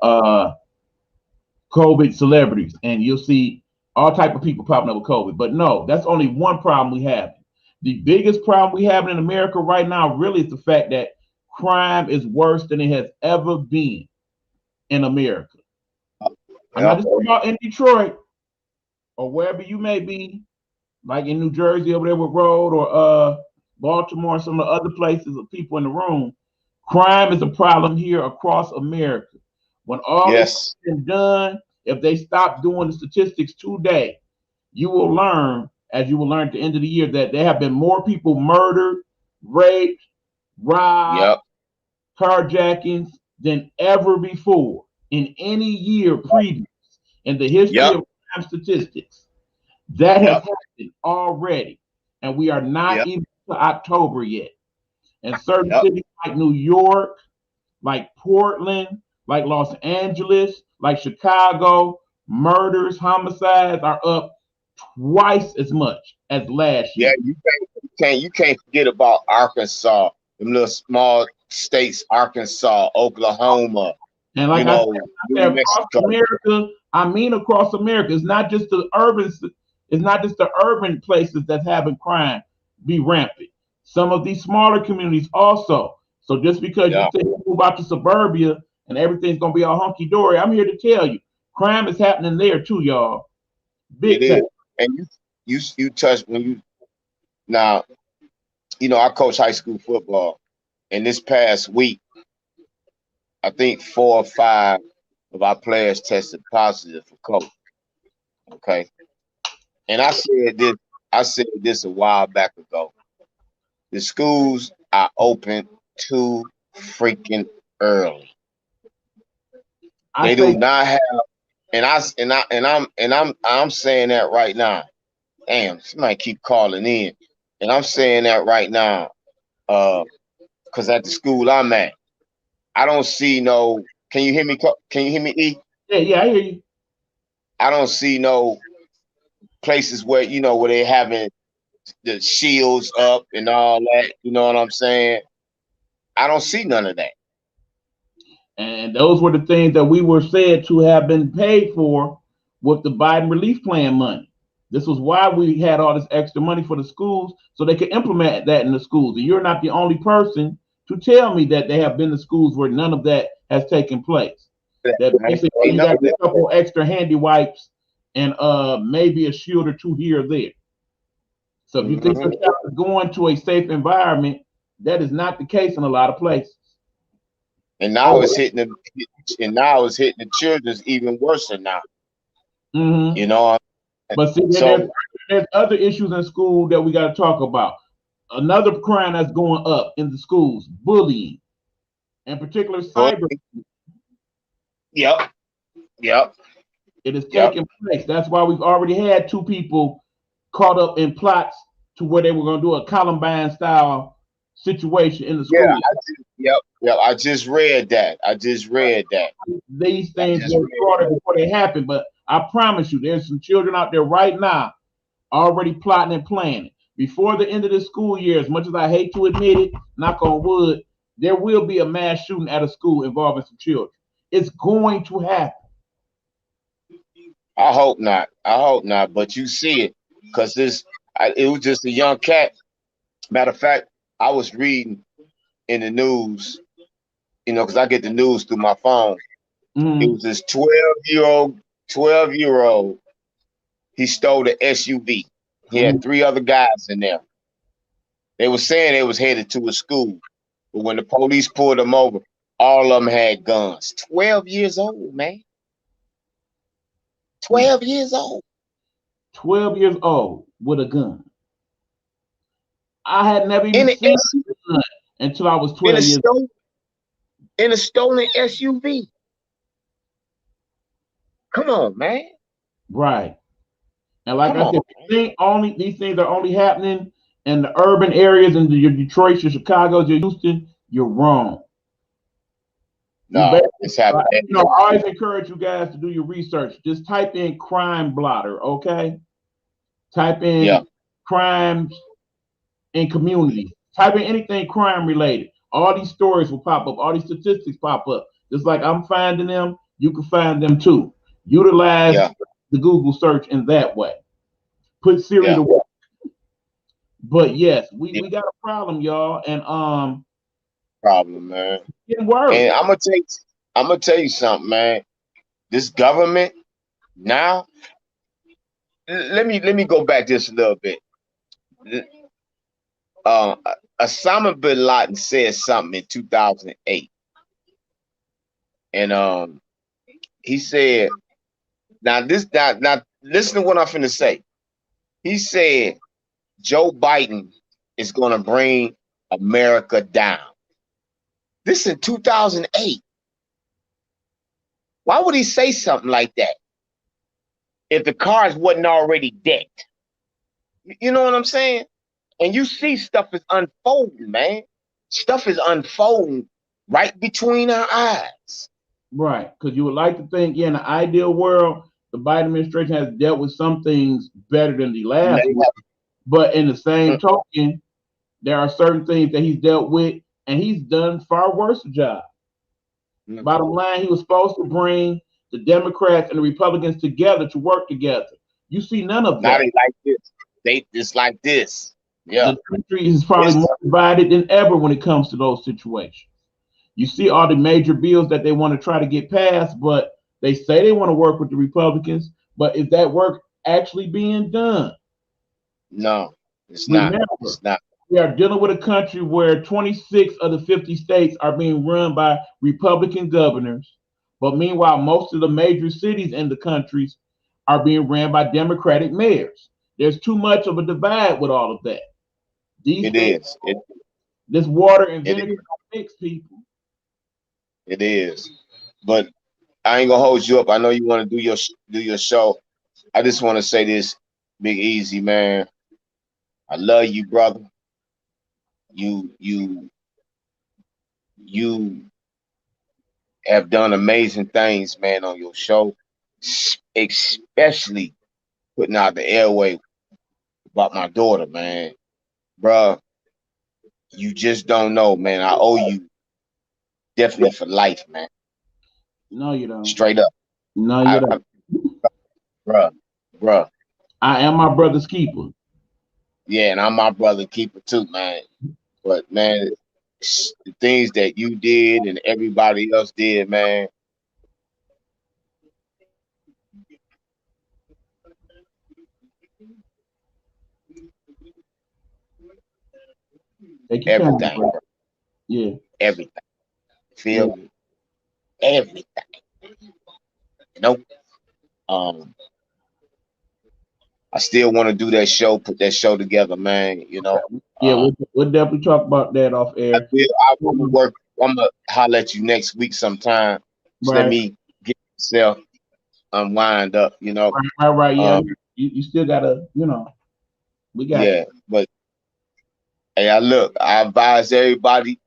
COVID celebrities, and you'll see all type of people popping up with COVID. But no, that's only one problem we have. The biggest problem we have in America right now really is the fact that crime is worse than it has ever been in America. I'm not just talking about in Detroit or wherever you may be, like in New Jersey over there with Road or Baltimore, some of the other places of people in the room. Crime is a problem here across America. When all is done, if they stop doing the statistics today, you will learn, as you will learn at the end of the year, that there have been more people murdered, raped, robbed, carjackings than ever before in any year previous in the history of crime statistics. That has happened already, and we are not even to October yet. And certain cities like New York, like Portland, like Los Angeles, like Chicago, murders, homicides are up twice as much as last year. Yeah, you can't forget about Arkansas, them little small states, Arkansas, Oklahoma. And like I said, across America, I mean across America, it's not just the urban places that's having crime be rampant. Some of these smaller communities also. So just because you think you move out to suburbia and everything's gonna be all hunky dory, I'm here to tell you, crime is happening there too, y'all. Big time. And you touched when you now, I coach high school football, and this past week, I think 4 or 5 of our players tested positive for COVID. Okay, and I said this a while back ago. The schools are open too freaking early. They do not have, I'm saying that right now. Damn, somebody keep calling in, and I'm saying that right now, because at the school I'm at, I don't see no. Can you hear me? Can you hear me, E? Yeah, I hear you. I don't see no places where where they having the shields up and all that. You know what I'm saying? I don't see none of that. And those were the things that we were said to have been paid for with the Biden relief plan money. This was why we had all this extra money for the schools so they could implement that in the schools. And you're not the only person to tell me that they have been to schools where none of that has taken place. That basically you got a couple extra handy wipes and maybe a shield or two here or there. So if you think your child is going to a safe environment, that is not the case in a lot of places. And now it's hitting the children's even worse than now. But see, there's other issues in school that we got to talk about. Another crime that's going up in the schools, bullying, in particular cyber. Yep. It is taking place. That's why we've already had 2 people caught up in plots to where they were going to do a Columbine style situation in the school. I just read that. These things were started before they happened, but I promise you, there's some children out there right now already plotting and planning. Before the end of the school year, as much as I hate to admit it, knock on wood, there will be a mass shooting at a school involving some children. It's going to happen. I hope not. But you see it because it was just a young cat. Matter of fact, I was reading in the news, because I get the news through my phone. It was this 12-year-old. He stole the SUV. He had 3 other guys in there. They were saying they was headed to a school, but when the police pulled them over, all of them had guns. 12 years old, man. 12 years old. 12 years old with a gun. I had never even seen a gun until I was 12 years old. In a stolen SUV. Come on, man. Right. And like I said, these things are only happening in the urban areas, in your Detroit, your Chicago, your Houston, you're wrong. You No, basically, it's happening. I always encourage you guys to do your research. Just type in crime blotter, okay? Type Yeah, in crimes in community. Type in anything crime related. All these stories will pop up. All these statistics pop up. Just like I'm finding them, you can find them too. Utilize yeah, the Google search in that way. Put Siri yeah, to work. But yes, yeah. we got a problem, y'all, and Problem, man. getting worse. And I'm gonna tell you something, man. This government now. Let me go back just a little bit. Uh, Osama bin Laden said something in 2008, and he said, now listen to what I'm finna say. He said Joe Biden is gonna bring America down. This in 2008. Why would he say something like that if the cards wasn't already decked? You know what I'm saying? And you see stuff is unfolding, man. Stuff is unfolding right between our eyes. Right, because you would like to think, yeah, in the ideal world, the Biden administration has dealt with some things better than the last one. But in the same token, there are certain things that he's dealt with, and he's done far worse a job. Bottom line, he was supposed to bring the Democrats and the Republicans together to work together. You see none of Now that. they like this. It's like this. Yeah. The country is probably more divided than ever when it comes to those situations. You see all the major bills that they want to try to get passed, but they say they want to work with the Republicans. But is that work actually being done? No, it's not. Remember, It's not. we are dealing with a country where 26 of the 50 states are being run by Republican governors. But meanwhile, most of the major cities in the countries are being ran by Democratic mayors. There's too much of a divide with all of that. These things, this water and vinegar don't mix, people. It is. But I ain't gonna hold you up. I know you want to do your show. I just want to say this, Big Easy, man. I love you, brother. You have done amazing things, man, on your show, especially putting out the airway about my daughter, man. Bruh, you just don't know, man. I owe you definitely for life, man. No, you don't. Straight up. No, you don't. Bruh. I am my brother's keeper. Yeah, and I'm my brother keeper too, man. But man, the things that you did and everybody else did, man. Take your Everything, time, bro. Yeah. Everything. Feel me? Everything. Nope. I still want to do that show, put that show together, man. You know. Yeah, we'll definitely talk about that off air. I want to work. I'm gonna holler at you next week sometime. Just let me get myself unwind up, you know. Right. Yeah, you still gotta, we got. Yeah, but hey, I advise everybody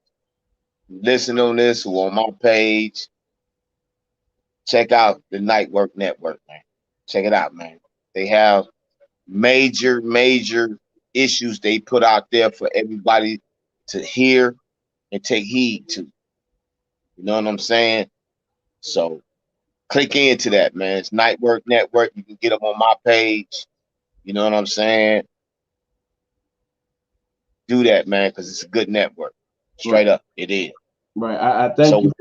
listen on this who on my page. Check out the Nightwork Network, man. Check it out, man. They have major issues they put out there for everybody to hear and take heed to. You know what I'm saying? So click into that, man. It's Nightwork Network. You can get them on my page. You know what I'm saying? Do that, man, because it's a good network. Straight up, it is. Right. I thank you.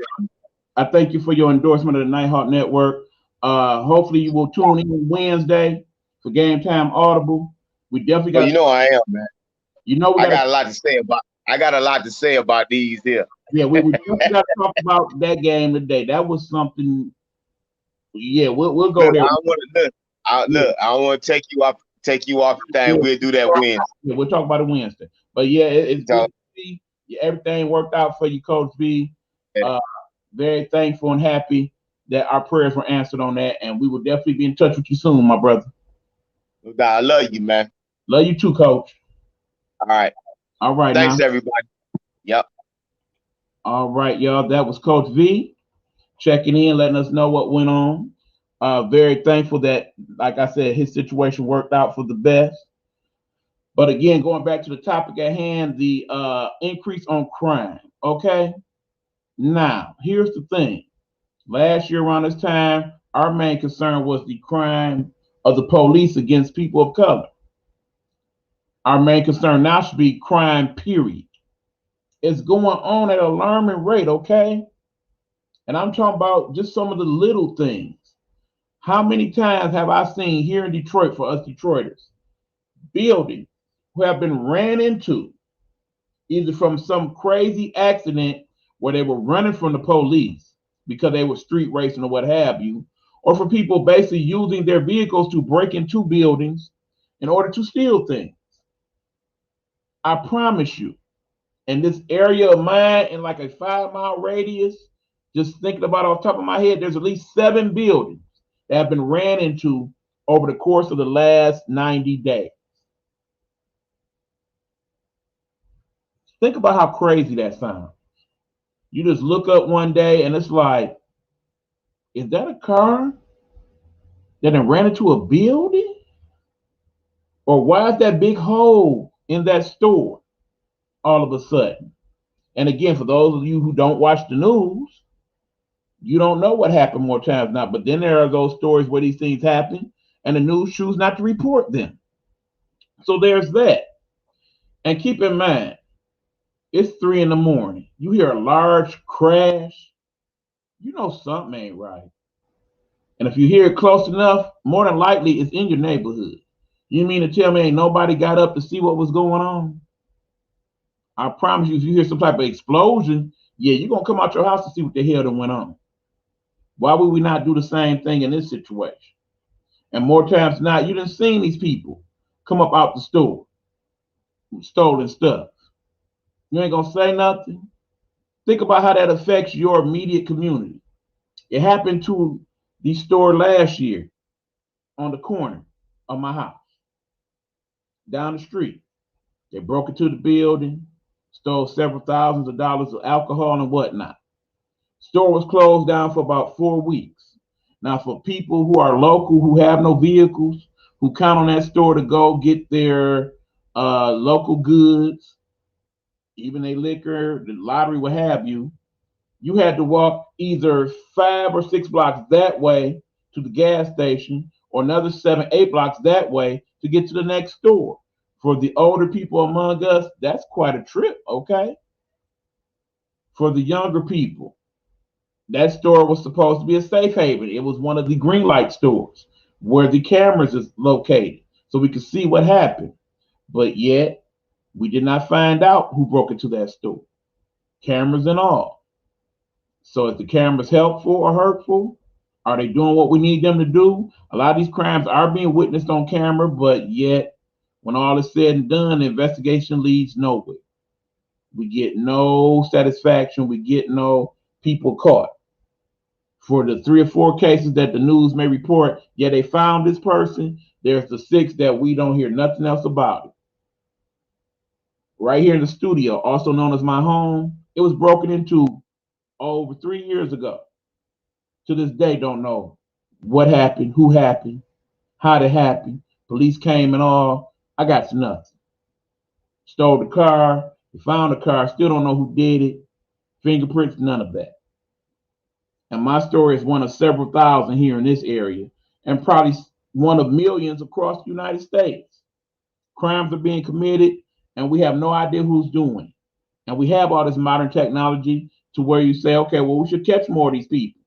I thank you for your endorsement of the Nighthawk Network. Hopefully you will tune in Wednesday for Game Time Audible. We definitely got. You know I am, man. You know I got a lot to say about. I got a lot to say about these here. Yeah, we definitely got to talk about that game today. That was something. Yeah, we'll go there. I don't want to look. I don't want to take you off the thing. Yeah. We'll do that Wednesday. Yeah, we'll talk about it Wednesday. But yeah, it's good to see everything worked out for you, Coach B. Very thankful and happy that our prayers were answered on that, and we will definitely be in touch with you soon, my brother. I love you, man. Love you too, Coach. All right. All right. Thanks, everybody. Yep. All right, y'all. That was Coach V. checking in, letting us know what went on. Very thankful that, like I said, his situation worked out for the best. But again, going back to the topic at hand, the increase on crime. Okay, now here's the thing. Last year around this time, our main concern was the crime of the police against people of color. Our main concern now should be crime, period. It's going on at an alarming rate, okay? And I'm talking about just some of the little things. How many times have I seen here in Detroit, for us Detroiters, buildings who have been ran into either from some crazy accident where they were running from the police because they were street racing or what have you, or for people basically using their vehicles to break into buildings in order to steal things. I promise you, in this area of mine, in like a 5 mile radius, just thinking about it off the top of my head, there's at least 7 buildings that have been ran into over the course of the last 90 days. Think about how crazy that sounds. You just look up one day and it's like, is that a car that ran into a building? Or why is that big hole in that store all of a sudden? And again, for those of you who don't watch the news, you don't know what happened more times now. But then there are those stories where these things happen and the news chooses not to report them. So there's that. And keep in mind, it's 3 in the morning. You hear a large crash, you know something ain't right. And if you hear it close enough, more than likely it's in your neighborhood. You mean to tell me ain't nobody got up to see what was going on? I promise you, if you hear some type of explosion, yeah, you're going to come out your house to see what the hell that went on. Why would we not do the same thing in this situation? And more times than not, you done seen these people come up out the store with stolen stuff. You ain't going to say nothing? Think about how that affects your immediate community. It happened to the store last year on the corner of my house, down the street. They broke into the building, stole several thousands of dollars of alcohol and whatnot. Store was closed down for about 4 weeks. Now, for people who are local, who have no vehicles, who count on that store to go get their local goods, even their liquor, the lottery, what have you, you had to walk either 5 or 6 blocks that way to the gas station, or another 7, 8 blocks that way to get to the next store. For the older people among us, that's quite a trip, okay? For the younger people, that store was supposed to be a safe haven. It was one of the green light stores where the cameras is located so we could see what happened. But yet, we did not find out who broke into that store, cameras and all. So is the cameras helpful or hurtful? Are they doing what we need them to do? A lot of these crimes are being witnessed on camera, but yet, when all is said and done, the investigation leads nowhere. We get no satisfaction. We get no people caught. For the 3 or 4 cases that the news may report, yeah, they found this person. There's the 6 that we don't hear nothing else about it. Right here in the studio, also known as my home, it was broken into over 3 years ago. To this day, don't know what happened, who happened, how it happened. Police came and all. I got nothing. Stole the car. We found the car. Still don't know who did it. Fingerprints, none of that. And my story is one of several thousand here in this area, and probably one of millions across the United States. Crimes are being committed, and we have no idea who's doing it. And we have all this modern technology to where you say, okay, well, we should catch more of these people.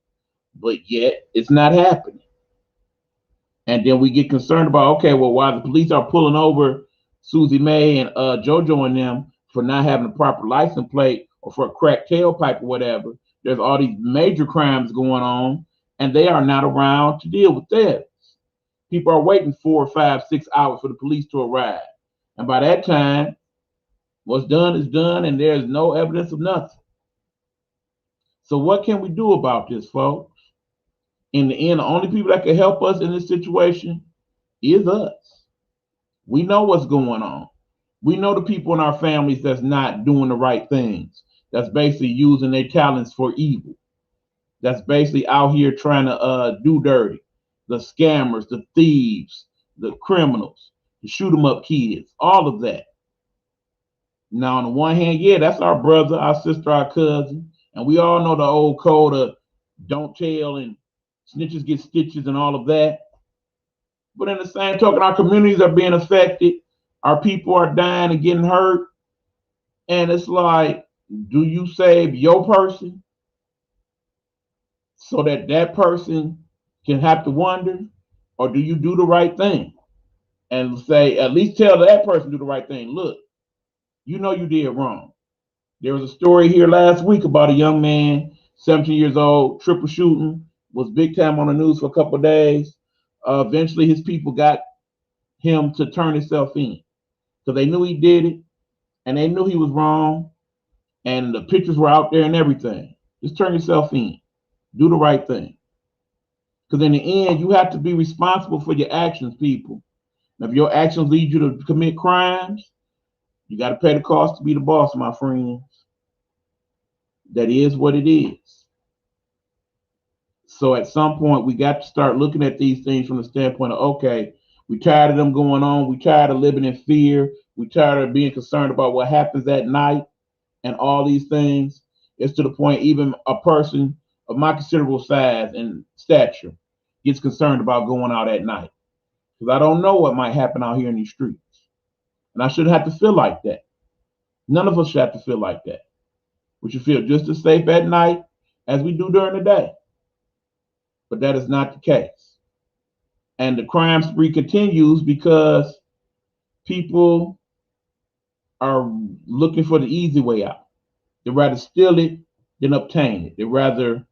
But yet, it's not happening. And then we get concerned about, okay, well, while the police are pulling over Susie May and JoJo and them for not having a proper license plate or for a cracked tailpipe or whatever, there's all these major crimes going on, and they are not around to deal with this. People are waiting 4, 5, 6 hours for the police to arrive. And by that time, what's done is done, and there's no evidence of nothing. So what can we do about this, folks? In the end, the only people that can help us in this situation is us. We know what's going on. We know the people in our families that's not doing the right things, that's basically using their talents for evil. that's basically out here trying to do dirty. The scammers, the thieves, the criminals, the shoot 'em up kids, all of that. Now, on the one hand, yeah, that's our brother, our sister, our cousin, and we all know the old code of don't tell and snitches get stitches and all of that. But in the same token, our communities are being affected. Our people are dying and getting hurt. And it's like, do you save your person so that that person can have to wonder? Or do you do the right thing and say, at least tell that person to do the right thing? Look, you know you did wrong. There was a story here last week about a young man, 17 years old, triple shooting, was big time on the news for a couple of days. Eventually, his people got him to turn himself in because they knew he did it and they knew he was wrong and the pictures were out there and everything. Just turn yourself in. Do the right thing. Because in the end, you have to be responsible for your actions, people. And if your actions lead you to commit crimes, you got to pay the cost to be the boss, my friends. That is what it is. So at some point, we got to start looking at these things from the standpoint of, okay, we tired of them going on. We tired of living in fear. We tired of being concerned about what happens at night and all these things. It's to the point even a person of my considerable size and stature gets concerned about going out at night. Because I don't know what might happen out here in these streets. And I shouldn't have to feel like that. None of us should have to feel like that. We should feel just as safe at night as we do during the day. But that is not the case. And the crime spree continues because people are looking for the easy way out. They'd rather steal it than obtain it. They'd rather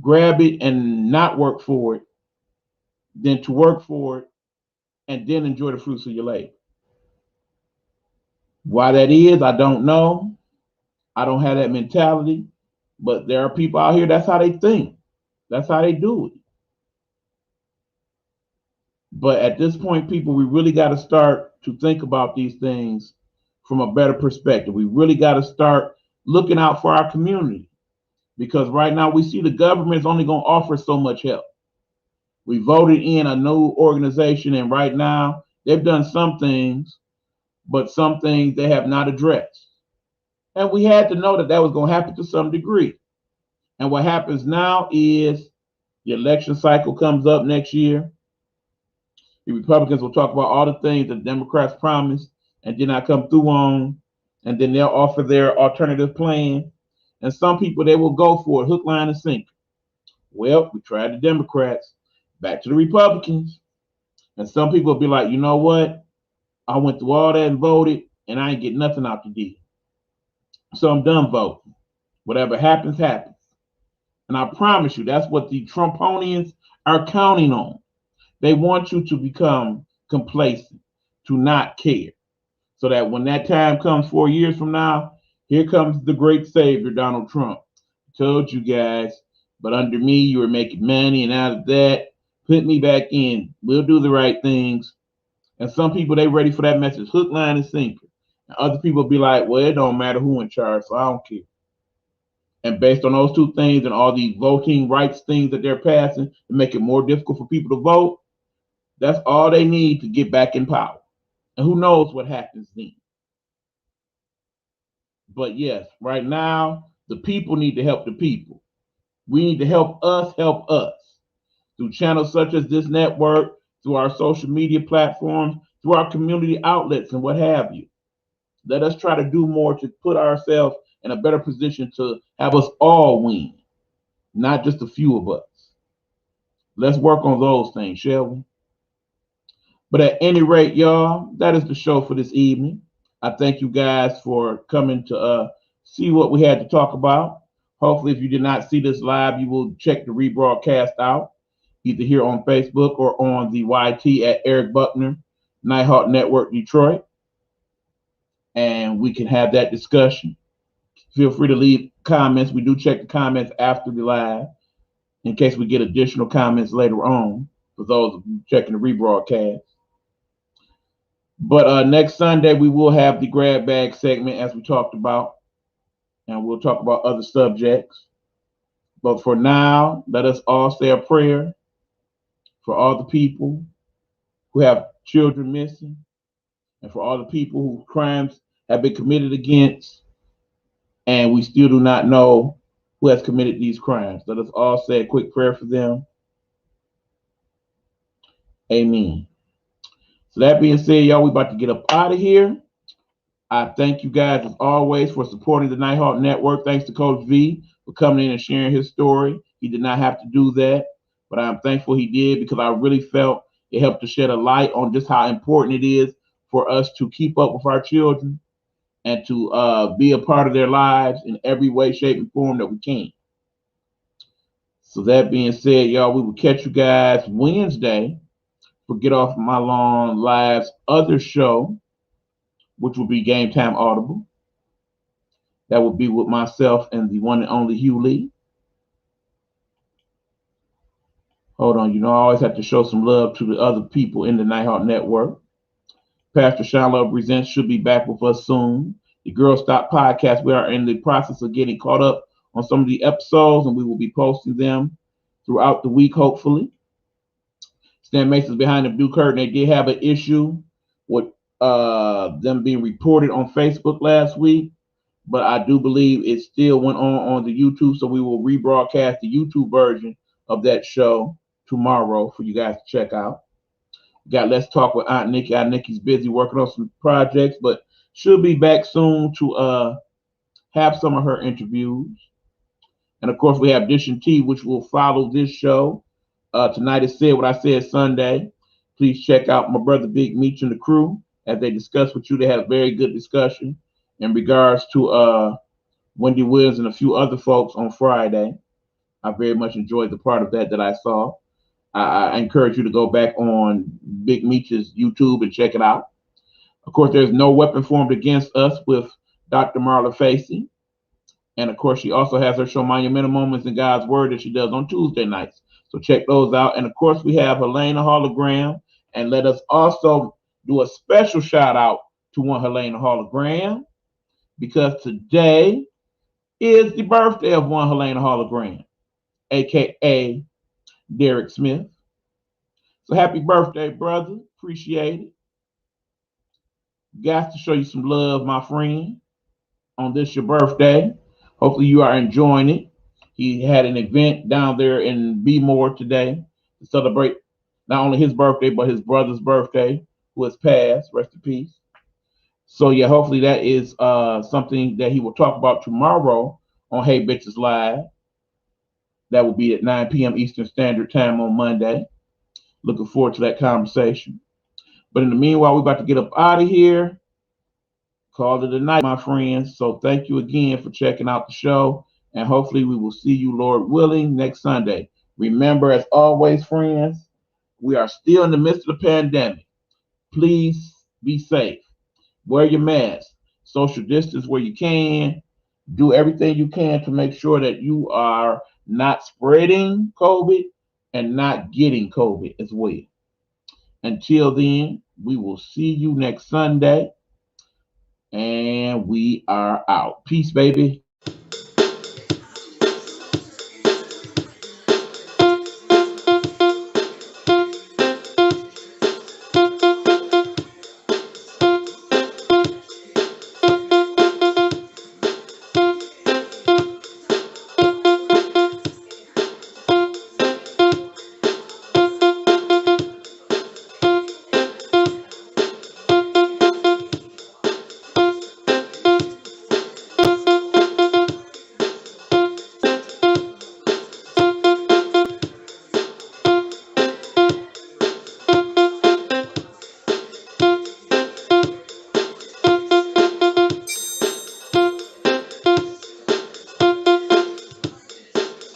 grab it and not work for it than to work for it and then enjoy the fruits of your labor. Why that is, I don't know. I don't have that mentality. But there are people out here, that's how they think. That's how they do it. But at this point, people, we really got to start to think about these things from a better perspective. We really got to start looking out for our community because right now we see the government is only going to offer so much help. We voted in a new organization, and right now they've done some things, but some things they have not addressed. And we had to know that that was going to happen to some degree. And what happens now is the election cycle comes up next year. The Republicans will talk about all the things that Democrats promised and did not come through on, and then they'll offer their alternative plan. And some people, they will go for it, hook, line, and sinker. Well, we tried the Democrats, back to the Republicans. And some people will be like, you know what? I went through all that and voted, and I ain't get nothing out the deal. So I'm done voting. Whatever happens, happens. And I promise you, that's what the Trumponians are counting on. They want you to become complacent, to not care, so that when that time comes 4 years from now, here comes the great savior, Donald Trump. I told you guys, but under me, you were making money, and out of that, put me back in. We'll do the right things. And some people, they ready for that message, hook, line, and sinker. And other people be like, well, it don't matter who in charge, so I don't care. And based on those two things and all the voting rights things that they're passing to make it more difficult for people to vote, that's all they need to get back in power. And who knows what happens then. But yes, right now, the people need to help the people. We need to help us through channels such as this network, through our social media platforms, through our community outlets and what have you. Let us try to do more to put ourselves in a better position to have us all win, not just a few of us. Let's work on those things, shall we? But at any rate, y'all, that is the show for this evening. I thank you guys for coming to see what we had to talk about. Hopefully, if you did not see this live, you will check the rebroadcast out, either here on Facebook or on the YT at Eric Buckner, Nighthawk Network Detroit. And we can have that discussion. Feel free to leave comments. We do check the comments after the live in case we get additional comments later on for those checking the rebroadcast. But next Sunday, we will have the grab bag segment as we talked about, and we'll talk about other subjects. But for now, let us all say a prayer for all the people who have children missing and for all the people whose crimes have been committed against, and we still do not know who has committed these crimes. Let us all say a quick prayer for them. Amen. So that being said, y'all, we about to get up out of here. I thank you guys as always for supporting the Nighthawk Network. Thanks to Coach V for coming in and sharing his story. He did not have to do that, but I'm thankful he did because I really felt it helped to shed a light on just how important it is for us to keep up with our children and to be a part of their lives in every way, shape, and form that we can. So that being said, y'all, we will catch you guys Wednesday for Get Off My Lawn Live's other show, which will be Game Time Audible. That will be with myself and the one and only Hugh Lee. Hold on, I always have to show some love to the other people in the Nighthawk Network. Pastor Sean Love Presents should be back with us soon. The Girl Stop podcast, we are in the process of getting caught up on some of the episodes, and we will be posting them throughout the week, hopefully. Stan Mason's Behind the Blue Curtain. They did have an issue with them being reported on Facebook last week, but I do believe it still went on the YouTube, so we will rebroadcast the YouTube version of that show tomorrow for you guys to check out. We got Let's Talk with Aunt Nikki. Aunt Nikki's busy working on some projects, but she'll be back soon to have some of her interviews. And of course, we have Dish and Tea, which will follow this show. Tonight is Said What I Said Sunday. Please check out my brother Big Meech and the crew as they discuss with you. They had a very good discussion in regards to Wendy Williams and a few other folks on Friday. I very much enjoyed the part of that I saw. I encourage you to go back on Big Meech's YouTube and check it out. Of course, there's no weapon formed against us with Dr. Marla Facey. And of course, she also has her show Monumental Moments in God's Word that she does on Tuesday nights. So check those out. And of course, we have Helena Hologram. And let us also do a special shout out to one Helena Hologram, because today is the birthday of one Helena Hologram, aka Derek Smith. So happy birthday, brother. Appreciate it. Got to show you some love, my friend, on this your birthday. Hopefully you are enjoying it. He had an event down there in B-More today to celebrate not only his birthday, but his brother's birthday, who has passed. Rest in peace. So yeah, hopefully that is something that he will talk about tomorrow on Hey Bitches Live. That will be at 9 p.m. Eastern Standard Time on Monday. Looking forward to that conversation. But in the meanwhile, we're about to get up out of here. Call it a night, my friends. So thank you again for checking out the show. And hopefully we will see you, Lord willing, next Sunday. Remember, as always, friends, we are still in the midst of the pandemic. Please be safe. Wear your mask. Social distance where you can. Do everything you can to make sure that you are not spreading COVID and not getting COVID as well. Until then, we will see you next Sunday. And we are out. Peace, baby.